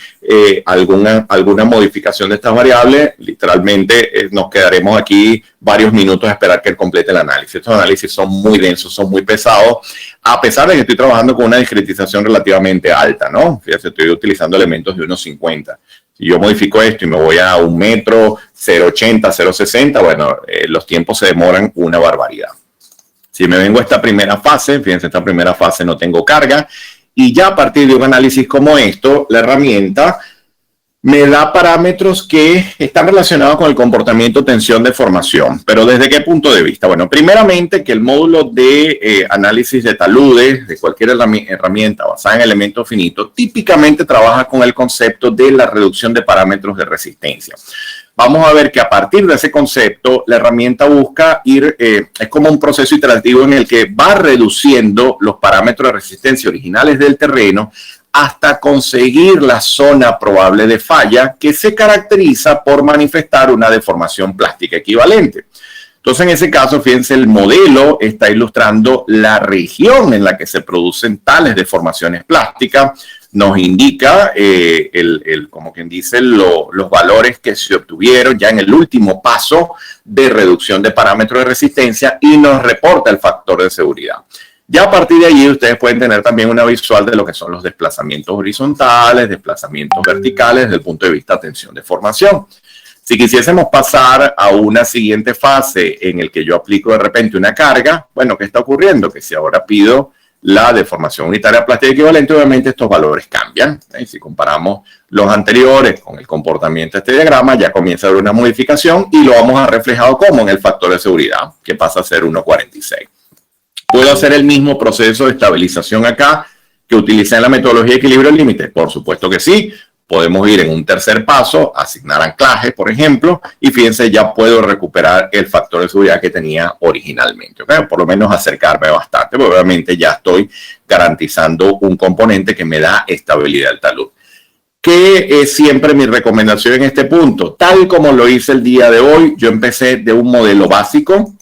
alguna modificación de estas variables, literalmente nos quedaremos aquí varios minutos a esperar que él complete el análisis. Estos análisis son muy densos, son muy pesados, a pesar de que estoy trabajando con una discretización relativamente alta, ¿no? Fíjense, estoy utilizando elementos de 1.50. Si yo modifico esto y me voy a 1 metro, 0.80, 0.60, bueno, los tiempos se demoran una barbaridad. Si me vengo a esta primera fase, fíjense, esta primera fase no tengo carga, y ya a partir de un análisis como esto, la herramienta me da parámetros que están relacionados con el comportamiento tensión-deformación. ¿Pero desde qué punto de vista? Bueno, primeramente que el módulo de análisis de taludes de cualquier herramienta basada en elementos finitos típicamente trabaja con el concepto de la reducción de parámetros de resistencia. Vamos a ver que a partir de ese concepto, la herramienta busca ir, es como un proceso iterativo en el que va reduciendo los parámetros de resistencia originales del terreno hasta conseguir la zona probable de falla que se caracteriza por manifestar una deformación plástica equivalente. Entonces, en ese caso, fíjense, el modelo está ilustrando la región en la que se producen tales deformaciones plásticas. Nos indica, como quien dice, los valores que se obtuvieron ya en el último paso de reducción de parámetros de resistencia y nos reporta el factor de seguridad. Ya a partir de allí ustedes pueden tener también una visual de lo que son los desplazamientos horizontales, desplazamientos verticales desde el punto de vista tensión-deformación. Si quisiésemos pasar a una siguiente fase en el que yo aplico de repente una carga, bueno, ¿qué está ocurriendo? Que si ahora pido la deformación unitaria plástica equivalente, obviamente estos valores cambian. Si comparamos los anteriores con el comportamiento de este diagrama, ya comienza a haber una modificación y lo vamos a reflejar como en el factor de seguridad, que pasa a ser 1.46. ¿Puedo hacer el mismo proceso de estabilización acá que utilicé en la metodología de equilibrio límite? Por supuesto que sí. Podemos ir en un tercer paso, asignar anclaje, por ejemplo, y fíjense, ya puedo recuperar el factor de seguridad que tenía originalmente. ¿Okay? Por lo menos acercarme bastante, porque obviamente ya estoy garantizando un componente que me da estabilidad al talud. ¿Qué es siempre mi recomendación en este punto? Tal como lo hice el día de hoy, yo empecé de un modelo básico,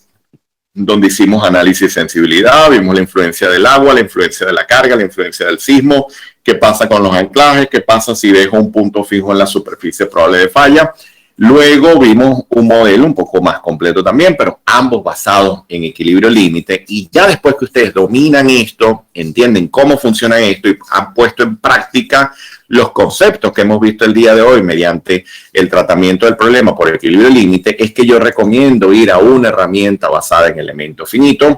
donde hicimos análisis de sensibilidad, vimos la influencia del agua, la influencia de la carga, la influencia del sismo, qué pasa con los anclajes, qué pasa si dejo un punto fijo en la superficie probable de falla. Luego vimos un modelo un poco más completo también, pero ambos basados en equilibrio límite. Y ya después que ustedes dominan esto, entienden cómo funciona esto y han puesto en práctica los conceptos que hemos visto el día de hoy mediante el tratamiento del problema por equilibrio límite, es que yo recomiendo ir a una herramienta basada en elementos finitos,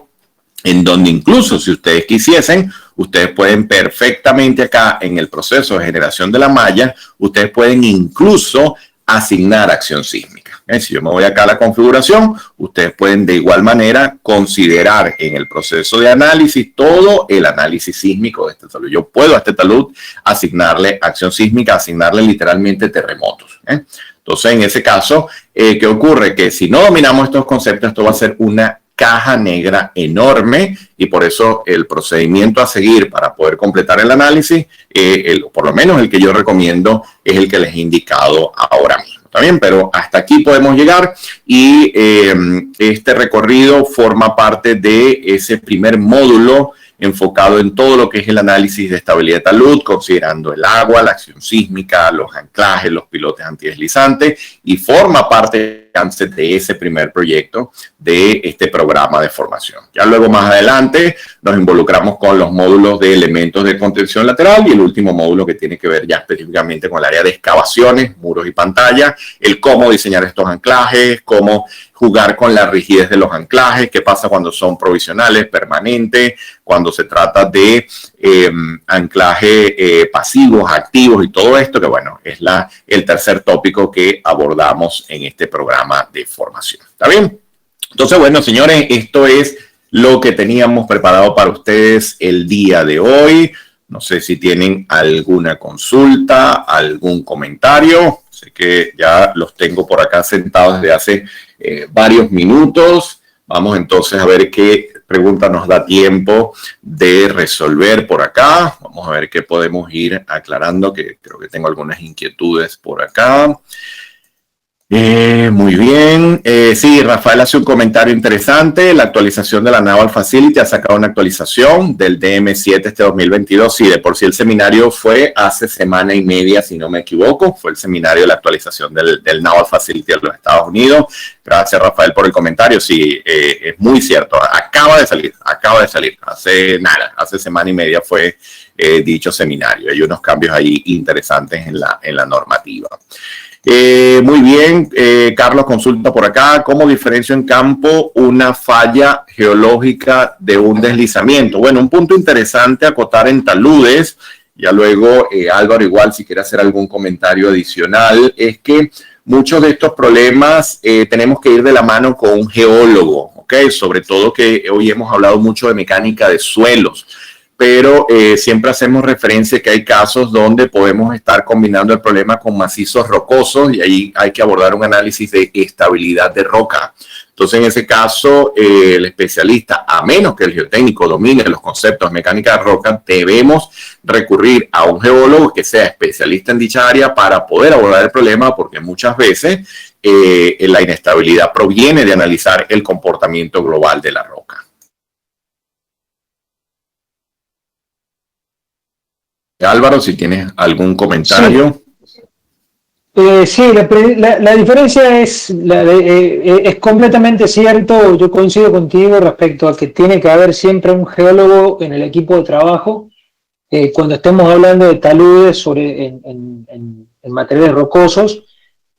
en donde incluso si ustedes quisiesen, ustedes pueden perfectamente acá en el proceso de generación de la malla, ustedes pueden incluso asignar acción sísmica. Si yo me voy acá a la configuración, ustedes pueden de igual manera considerar en el proceso de análisis todo el análisis sísmico de este talud. Yo puedo a este talud asignarle acción sísmica, asignarle literalmente terremotos. Entonces, en ese caso, ¿qué ocurre? Que si no dominamos estos conceptos, esto va a ser una caja negra enorme y por eso el procedimiento a seguir para poder completar el análisis, por lo menos el que yo recomiendo, es el que les he indicado ahora mismo. ¿Está bien? Pero hasta aquí podemos llegar y este recorrido forma parte de ese primer módulo enfocado en todo lo que es el análisis de estabilidad de talud, considerando el agua, la acción sísmica, los anclajes, los pilotes antideslizantes, y forma parte de ese primer proyecto de este programa de formación. Ya luego más adelante nos involucramos con los módulos de elementos de contención lateral y el último módulo que tiene que ver ya específicamente con el área de excavaciones, muros y pantalla, el cómo diseñar estos anclajes, cómo jugar con la rigidez de los anclajes, qué pasa cuando son provisionales, permanentes, cuando se trata de anclaje pasivos, activos y todo esto, que bueno, es el tercer tópico que abordamos en este programa de formación. ¿Está bien? Entonces, bueno, señores, esto es lo que teníamos preparado para ustedes el día de hoy. No sé si tienen alguna consulta, algún comentario. Sé que ya los tengo por acá sentados desde hace varios minutos. Vamos entonces a ver qué pregunta nos da tiempo de resolver por acá. Vamos a ver qué podemos ir aclarando, que creo que tengo algunas inquietudes por acá. Muy bien. Sí, Rafael hace un comentario interesante. La actualización de la Naval Facility ha sacado una actualización del DM7 este 2022. Sí, de por sí el seminario fue hace semana y media, si no me equivoco. Fue el seminario de la actualización del Naval Facility de los Estados Unidos. Gracias, Rafael, por el comentario. Sí, es muy cierto. Acaba de salir. Hace semana y media fue dicho seminario. Hay unos cambios ahí interesantes en la normativa. Muy bien, Carlos consulta por acá, ¿cómo diferencio en campo una falla geológica de un deslizamiento? Bueno, un punto interesante a acotar en taludes, ya luego Álvaro igual si quiere hacer algún comentario adicional, es que muchos de estos problemas tenemos que ir de la mano con un geólogo, ¿ok? Sobre todo que hoy hemos hablado mucho de mecánica de suelos, pero siempre hacemos referencia que hay casos donde podemos estar combinando el problema con macizos rocosos y ahí hay que abordar un análisis de estabilidad de roca. Entonces, en ese caso, el especialista, a menos que el geotécnico domine los conceptos de mecánica de roca, debemos recurrir a un geólogo que sea especialista en dicha área para poder abordar el problema, porque muchas veces la inestabilidad proviene de analizar el comportamiento global de la roca. Álvaro, si tienes algún comentario. Sí, la diferencia es completamente cierto. Yo coincido contigo respecto a que tiene que haber siempre un geólogo en el equipo de trabajo cuando estemos hablando de taludes en materiales rocosos.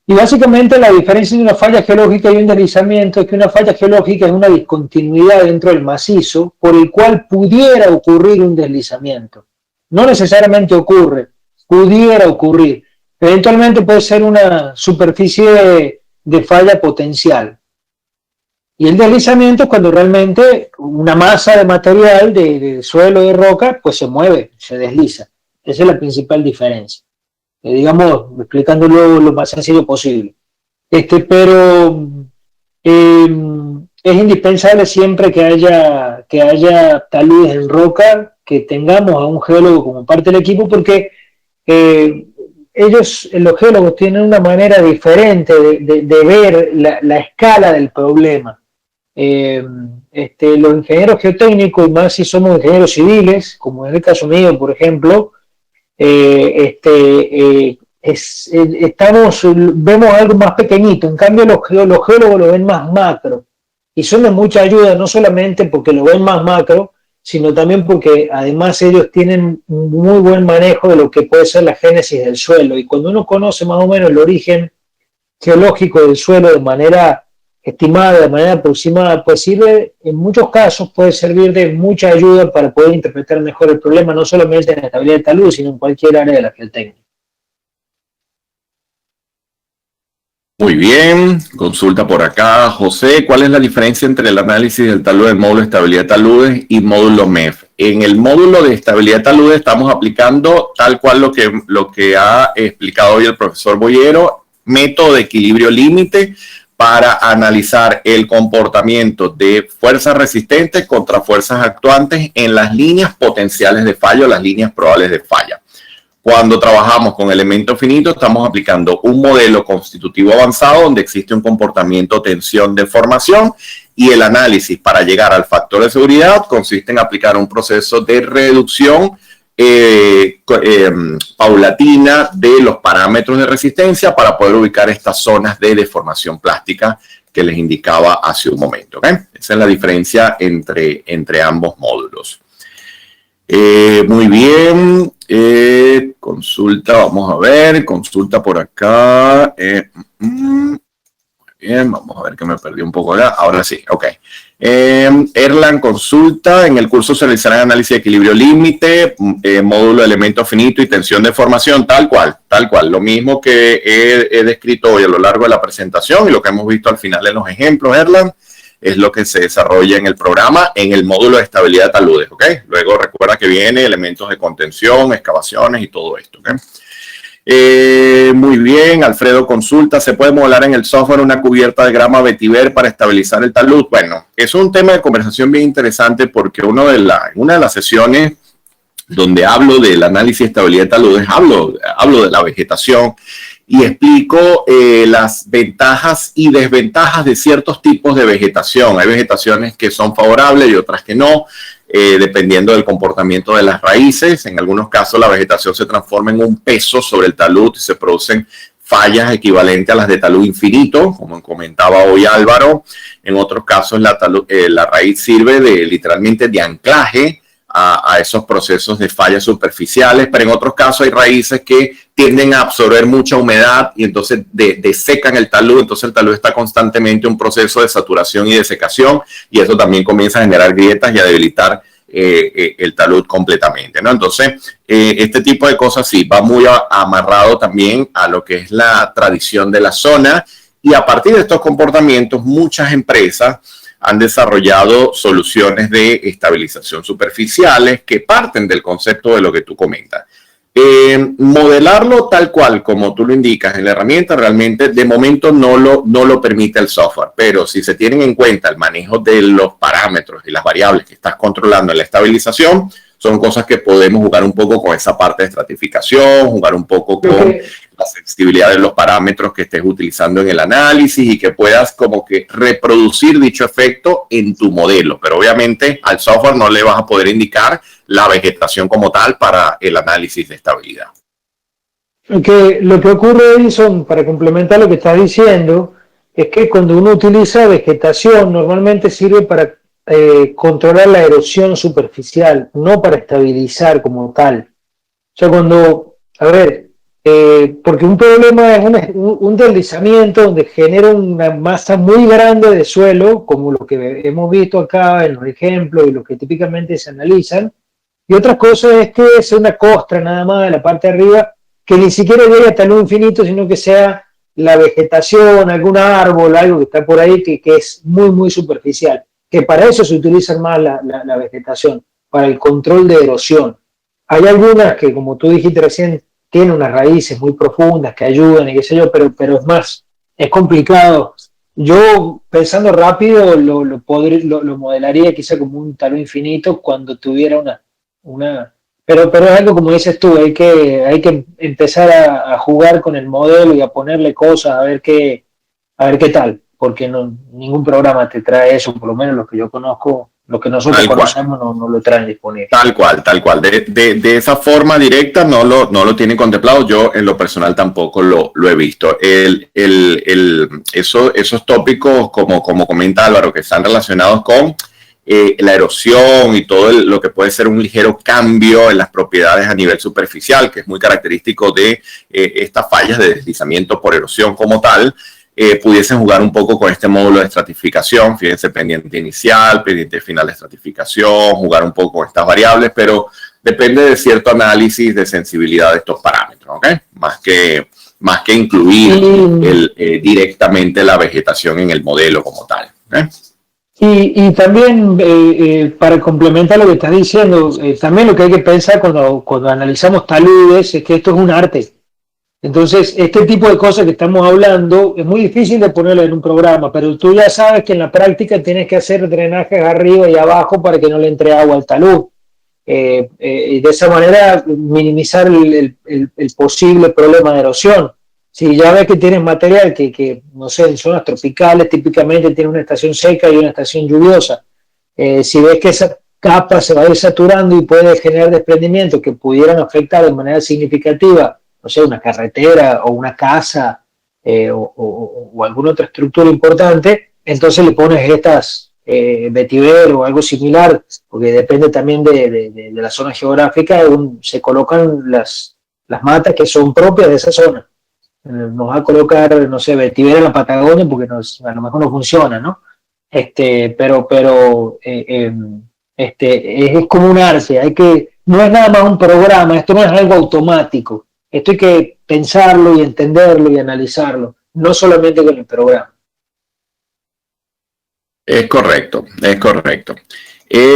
Y básicamente la diferencia de una falla geológica y un deslizamiento es que una falla geológica es una discontinuidad dentro del macizo por el cual pudiera ocurrir un deslizamiento. No necesariamente ocurre, pudiera ocurrir. Eventualmente puede ser una superficie de falla potencial. Y el deslizamiento es cuando realmente una masa de material, de suelo, de roca, pues se mueve, se desliza. Esa es la principal diferencia. Digamos, explicándolo lo más sencillo posible. Pero es indispensable siempre que haya taludes en roca, que tengamos a un geólogo como parte del equipo, porque los geólogos tienen una manera diferente de ver la escala del problema. Los ingenieros geotécnicos, y más si somos ingenieros civiles, como en el caso mío, por ejemplo, vemos algo más pequeñito. En cambio los geólogos lo ven más macro y son de mucha ayuda, no solamente porque lo ven más macro, sino también porque además ellos tienen un muy buen manejo de lo que puede ser la génesis del suelo. Y cuando uno conoce más o menos el origen geológico del suelo de manera estimada, de manera aproximada, pues sirve, en muchos casos puede servir de mucha ayuda para poder interpretar mejor el problema, no solamente en la estabilidad de talud, sino en cualquier área de la geotécnica. Muy bien, consulta por acá. José, ¿cuál es la diferencia entre el análisis del talud del módulo de estabilidad de taludes y módulo MEF? En el módulo de estabilidad de taludes estamos aplicando tal cual lo que ha explicado hoy el profesor Boyero, método de equilibrio límite para analizar el comportamiento de fuerzas resistentes contra fuerzas actuantes en las líneas potenciales de fallo, las líneas probables de falla. Cuando trabajamos con elementos finitos, estamos aplicando un modelo constitutivo avanzado donde existe un comportamiento tensión-deformación y el análisis para llegar al factor de seguridad consiste en aplicar un proceso de reducción paulatina de los parámetros de resistencia para poder ubicar estas zonas de deformación plástica que les indicaba hace un momento. ¿Okay? Esa es la diferencia entre ambos módulos. Muy bien. Consulta, vamos a ver, consulta por acá. Bien, vamos a ver que me perdí un poco acá. Ahora sí, ok. Erlan consulta, en el curso se realizará análisis de equilibrio límite, módulo de elementos finitos y tensión de formación, tal cual. Lo mismo que he descrito hoy a lo largo de la presentación y lo que hemos visto al final en los ejemplos, Erlan. es lo que se desarrolla en el programa en el módulo de estabilidad de taludes, ¿ok? Luego recuerda que viene elementos de contención, excavaciones y todo esto, ¿ok? Muy bien, Alfredo consulta, ¿se puede modelar en el software una cubierta de grama vetiver para estabilizar el talud? Bueno, es un tema de conversación bien interesante porque en una de las sesiones donde hablo del análisis de estabilidad de taludes, hablo de la vegetación y explico las ventajas y desventajas de ciertos tipos de vegetación. Hay vegetaciones que son favorables y otras que no, dependiendo del comportamiento de las raíces. En algunos casos la vegetación se transforma en un peso sobre el talud y se producen fallas equivalentes a las de talud infinito, como comentaba hoy Álvaro. En otros casos la raíz sirve literalmente de anclaje a esos procesos de fallas superficiales, pero en otros casos hay raíces que tienden a absorber mucha humedad y entonces desecan el talud, entonces el talud está constantemente en un proceso de saturación y desecación y eso también comienza a generar grietas y a debilitar el talud completamente, ¿no? Entonces, este tipo de cosas sí, va muy amarrado también a lo que es la tradición de la zona y a partir de estos comportamientos muchas empresas han desarrollado soluciones de estabilización superficiales que parten del concepto de lo que tú comentas. Modelarlo tal cual como tú lo indicas en la herramienta realmente de momento no lo permite el software, pero si se tienen en cuenta el manejo de los parámetros y las variables que estás controlando en la estabilización, son cosas que podemos jugar un poco con esa parte de estratificación, jugar un poco con la sensibilidad de los parámetros que estés utilizando en el análisis y que puedas como que reproducir dicho efecto en tu modelo. Pero obviamente al software no le vas a poder indicar la vegetación como tal para el análisis de estabilidad. Lo que ocurre, Edison, para complementar lo que estás diciendo, es que cuando uno utiliza vegetación normalmente sirve para controlar la erosión superficial, no para estabilizar como tal. O sea, porque un problema es un deslizamiento donde genera una masa muy grande de suelo, como lo que hemos visto acá en los ejemplos y lo que típicamente se analizan, y otra cosa es que sea una costra nada más de la parte de arriba, que ni siquiera llegue hasta el infinito, sino que sea la vegetación, algún árbol, algo que está por ahí, que es muy, muy superficial. Que para eso se utiliza más la vegetación, para el control de erosión. Hay algunas que, como tú dijiste recién, tienen unas raíces muy profundas que ayudan y qué sé yo, pero es complicado. Yo, pensando rápido, lo modelaría quizá como un talud infinito cuando tuviera pero es algo como dices tú, hay que empezar a jugar con el modelo y a ponerle cosas, a ver qué tal, porque ningún programa te trae eso, por lo menos los que yo conozco, los que nosotros conocemos no lo traen disponible. Tal cual. De esa forma directa no lo tienen contemplado. Yo en lo personal tampoco lo he visto. Esos tópicos, como comenta Álvaro, que están relacionados con la erosión y todo lo que puede ser un ligero cambio en las propiedades a nivel superficial, que es muy característico de estas fallas de deslizamiento por erosión como tal, pudiesen jugar un poco con este módulo de estratificación, fíjense, pendiente inicial, pendiente final de estratificación, jugar un poco con estas variables, pero depende de cierto análisis de sensibilidad de estos parámetros, ¿ok? Más que incluir directamente la vegetación en el modelo como tal, ¿ok? Y también, para complementar lo que estás diciendo, también lo que hay que pensar cuando analizamos taludes es que esto es un arte. Entonces, este tipo de cosas que estamos hablando es muy difícil de ponerlo en un programa, pero tú ya sabes que en la práctica tienes que hacer drenajes arriba y abajo para que no le entre agua al talud. Y de esa manera minimizar el posible problema de erosión. Si ya ves que tienes material que, no sé, en zonas tropicales típicamente tiene una estación seca y una estación lluviosa, si ves que esa capa se va a ir saturando y puede generar desprendimientos que pudieran afectar de manera significativa, no sé, una carretera o una casa o alguna otra estructura importante, entonces le pones estas vetiver o algo similar, porque depende también de la zona geográfica, se colocan las matas que son propias de esa zona. Nos va a colocar, no sé, vetiver en la Patagonia porque a lo mejor no funciona, ¿no? Pero es como un arte, no es nada más un programa, esto no es algo automático, esto hay que pensarlo y entenderlo y analizarlo, no solamente con el programa. Es correcto, es correcto.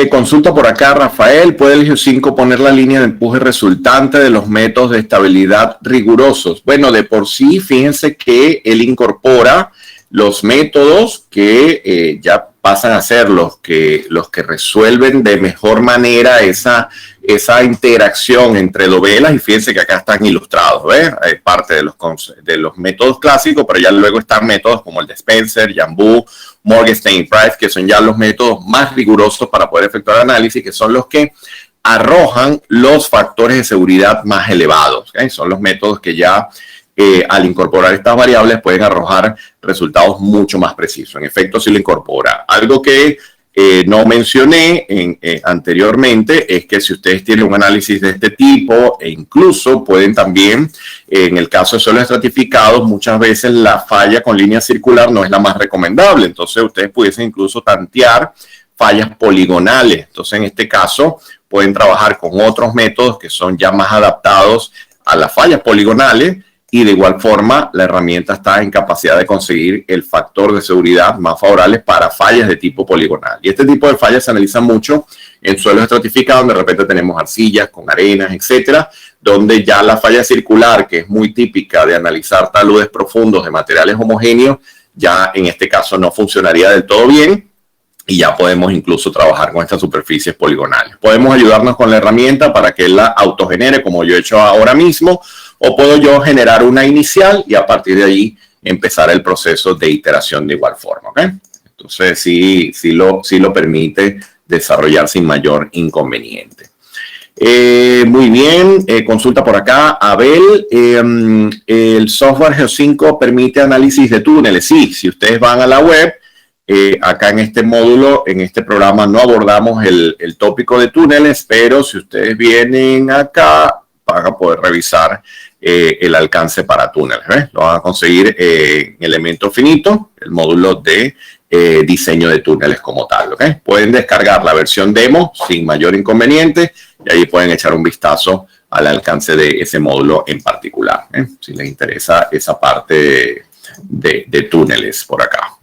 Consulta por acá, Rafael, ¿puede el Geosynco poner la línea de empuje resultante de los métodos de estabilidad rigurosos? Bueno, de por sí, fíjense que él incorpora los métodos que ya pasan a ser los que resuelven de mejor manera esa interacción entre dovelas, y fíjense que acá están ilustrados, ¿ves? Hay parte de los métodos clásicos, pero ya luego están métodos como el de Spencer, Jambu, Morgenstern y Price, que son ya los métodos más rigurosos para poder efectuar análisis, que son los que arrojan los factores de seguridad más elevados, ¿okay? Son los métodos que ya al incorporar estas variables pueden arrojar resultados mucho más precisos. En efecto, sí lo incorpora. Algo que no mencioné anteriormente es que si ustedes tienen un análisis de este tipo, e incluso pueden también, en el caso de suelos estratificados, muchas veces la falla con línea circular no es la más recomendable. Entonces ustedes pudiesen incluso tantear fallas poligonales. Entonces en este caso pueden trabajar con otros métodos que son ya más adaptados a las fallas poligonales, y de igual forma la herramienta está en capacidad de conseguir el factor de seguridad más favorable para fallas de tipo poligonal. Y este tipo de fallas se analizan mucho en suelos estratificados, donde de repente tenemos arcillas con arenas, etcétera, donde ya la falla circular, que es muy típica de analizar taludes profundos de materiales homogéneos, ya en este caso no funcionaría del todo bien, y ya podemos incluso trabajar con estas superficies poligonales. Podemos ayudarnos con la herramienta para que la autogenere, como yo he hecho ahora mismo, o puedo yo generar una inicial y a partir de ahí empezar el proceso de iteración de igual forma, ¿ok? Entonces sí lo permite desarrollar sin mayor inconveniente. Muy bien, consulta por acá, Abel, el software Geosynco permite análisis de túneles. Sí, si ustedes van a la web, acá en este módulo, en este programa no abordamos el tópico de túneles, pero si ustedes vienen acá, van a poder revisar el alcance para túneles, ¿ves? Lo van a conseguir en Elemento Finito, el módulo de diseño de túneles como tal, ¿ok? Pueden descargar la versión demo sin mayor inconveniente y ahí pueden echar un vistazo al alcance de ese módulo en particular, ¿eh? Si les interesa esa parte de túneles por acá.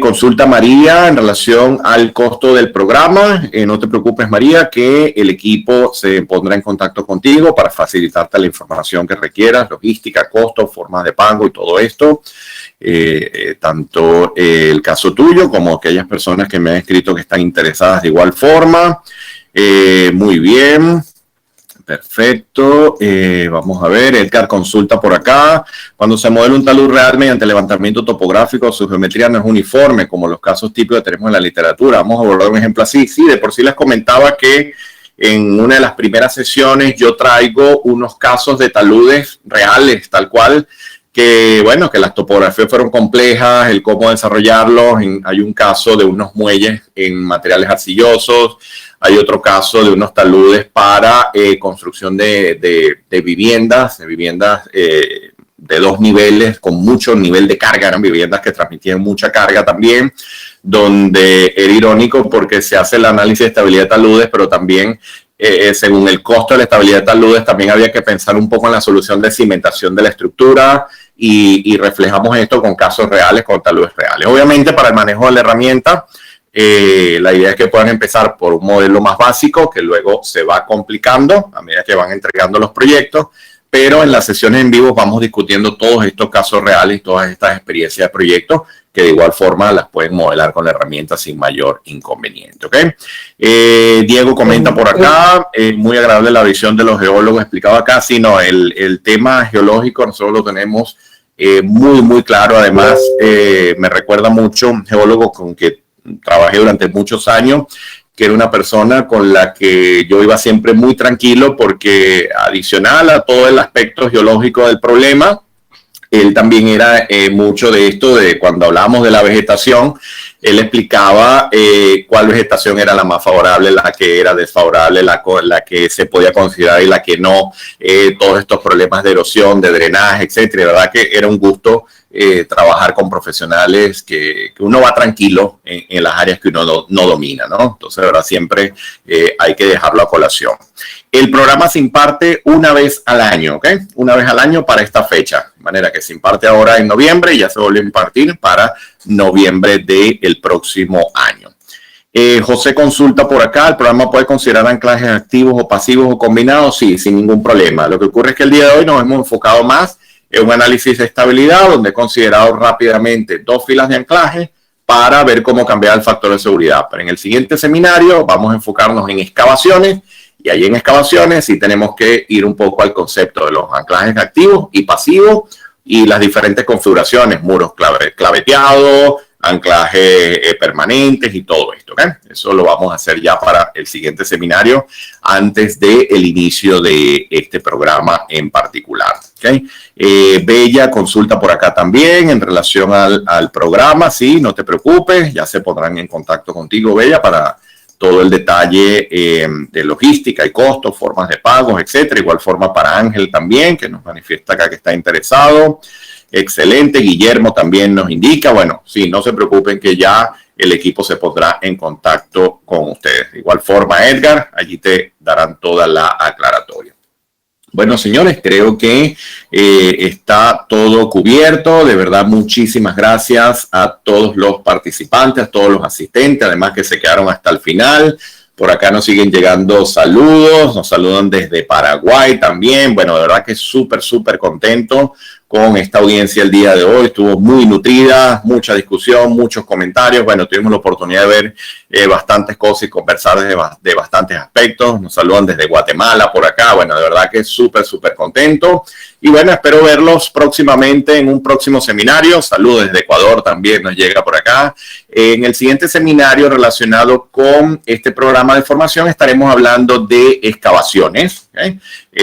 Consulta María en relación al costo del programa. No te preocupes, María, que el equipo se pondrá en contacto contigo para facilitarte la información que requieras, logística, costo, formas de pago y todo esto. Tanto el caso tuyo como aquellas personas que me han escrito que están interesadas de igual forma. Muy bien. Perfecto. Vamos a ver. Edgar consulta por acá. Cuando se modela un talud real mediante levantamiento topográfico, su geometría no es uniforme, como los casos típicos que tenemos en la literatura. Vamos a abordar un ejemplo así. Sí, de por sí les comentaba que en una de las primeras sesiones yo traigo unos casos de taludes reales, tal cual, que bueno, que las topografías fueron complejas, el cómo desarrollarlos. Hay un caso de unos muelles en materiales arcillosos. Hay otro caso de unos taludes para construcción de viviendas de 2 niveles con mucho nivel de carga. Eran viviendas que transmitían mucha carga también, donde era irónico porque se hace el análisis de estabilidad de taludes, pero también según el costo de la estabilidad de taludes también había que pensar un poco en la solución de cimentación de la estructura, y reflejamos esto con casos reales, con taludes reales. Obviamente para el manejo de la herramienta, la idea es que puedan empezar por un modelo más básico que luego se va complicando a medida que van entregando los proyectos, pero en las sesiones en vivo vamos discutiendo todos estos casos reales y todas estas experiencias de proyectos que de igual forma las pueden modelar con la herramienta sin mayor inconveniente, ¿ok? Diego comenta por acá, muy agradable la visión de los geólogos explicado acá. Sí, no, el tema geológico nosotros lo tenemos muy, muy claro. Además, me recuerda mucho un geólogo con que trabajé durante muchos años, que era una persona con la que yo iba siempre muy tranquilo porque adicional a todo el aspecto geológico del problema, él también era mucho de esto, de cuando hablábamos de la vegetación, él explicaba cuál vegetación era la más favorable, la que era desfavorable, la que se podía considerar y la que no, todos estos problemas de erosión, de drenaje, etcétera. La verdad que era un gusto trabajar con profesionales que uno va tranquilo en las áreas que uno no domina, ¿no? Entonces, de verdad, siempre hay que dejarlo a colación. El programa se imparte una vez al año, ¿ok? Una vez al año para esta fecha. De manera que se imparte ahora en noviembre y ya se vuelve a impartir para noviembre del próximo año. José consulta por acá, ¿el programa puede considerar anclajes activos o pasivos o combinados? Sí, sin ningún problema. Lo que ocurre es que el día de hoy nos hemos enfocado más en un análisis de estabilidad donde he considerado rápidamente 2 filas de anclaje para ver cómo cambiar el factor de seguridad. Pero en el siguiente seminario vamos a enfocarnos en excavaciones y ahí en excavaciones sí tenemos que ir un poco al concepto de los anclajes activos y pasivos y las diferentes configuraciones, muros claveteados, anclajes permanentes y todo esto, ¿okay? Eso lo vamos a hacer ya para el siguiente seminario antes del inicio de este programa en particular, ¿okay? Bella consulta por acá también en relación al programa, sí, no te preocupes, ya se pondrán en contacto contigo, Bella, para todo el detalle de logística y costos, formas de pagos, etcétera. Igual forma para Ángel también, que nos manifiesta acá que está interesado. Excelente. Guillermo también nos indica. Bueno, sí, no se preocupen que ya el equipo se pondrá en contacto con ustedes. De igual forma, Edgar, allí te darán toda la aclaratoria. Bueno, señores, creo que está todo cubierto. De verdad, muchísimas gracias a todos los participantes, a todos los asistentes, además que se quedaron hasta el final. Por acá nos siguen llegando saludos, nos saludan desde Paraguay también. Bueno, de verdad que súper contento con esta audiencia el día de hoy. Estuvo muy nutrida, mucha discusión, muchos comentarios. Bueno, tuvimos la oportunidad de ver bastantes cosas y conversar de bastantes aspectos. Nos saludan desde Guatemala por acá. Bueno, de verdad que súper contento. Y bueno, espero verlos próximamente en un próximo seminario. Saludos desde Ecuador también nos llega por acá. En el siguiente seminario relacionado con este programa de formación estaremos hablando de excavaciones, ¿okay?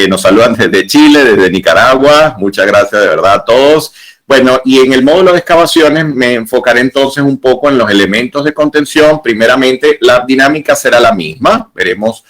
Nos saludan desde Chile, desde Nicaragua. Muchas gracias de verdad a todos. Bueno, y en el módulo de excavaciones me enfocaré entonces un poco en los elementos de contención. Primeramente, la dinámica será la misma. Veremos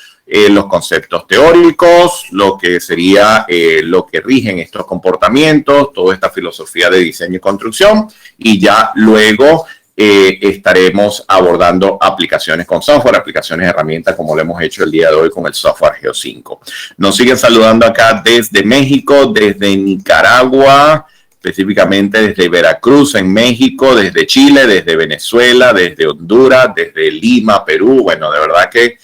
los conceptos teóricos, lo que sería lo que rigen estos comportamientos, toda esta filosofía de diseño y construcción, y ya luego estaremos abordando aplicaciones con software, aplicaciones de herramientas como lo hemos hecho el día de hoy con el software Geo5. Nos siguen saludando acá desde México, desde Nicaragua, específicamente desde Veracruz en México, desde Chile, desde Venezuela, desde Honduras, desde Lima, Perú. Bueno, de verdad que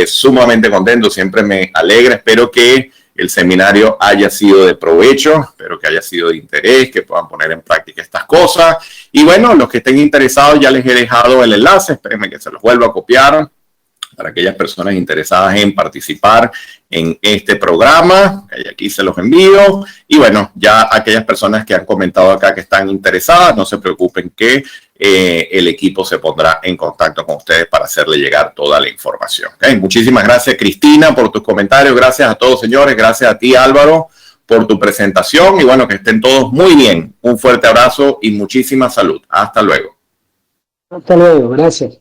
sumamente contento, siempre me alegra. Espero que el seminario haya sido de provecho, espero que haya sido de interés, que puedan poner en práctica estas cosas. Y bueno, los que estén interesados ya les he dejado el enlace, espérenme que se los vuelva a copiar para aquellas personas interesadas en participar en este programa. Aquí se los envío. Y bueno, ya aquellas personas que han comentado acá que están interesadas, no se preocupen que el equipo se pondrá en contacto con ustedes para hacerle llegar toda la información. ¿Okay? Muchísimas gracias, Cristina, por tus comentarios. Gracias a todos, señores. Gracias a ti, Álvaro, por tu presentación. Y bueno, que estén todos muy bien. Un fuerte abrazo y muchísima salud. Hasta luego. Hasta luego. Gracias.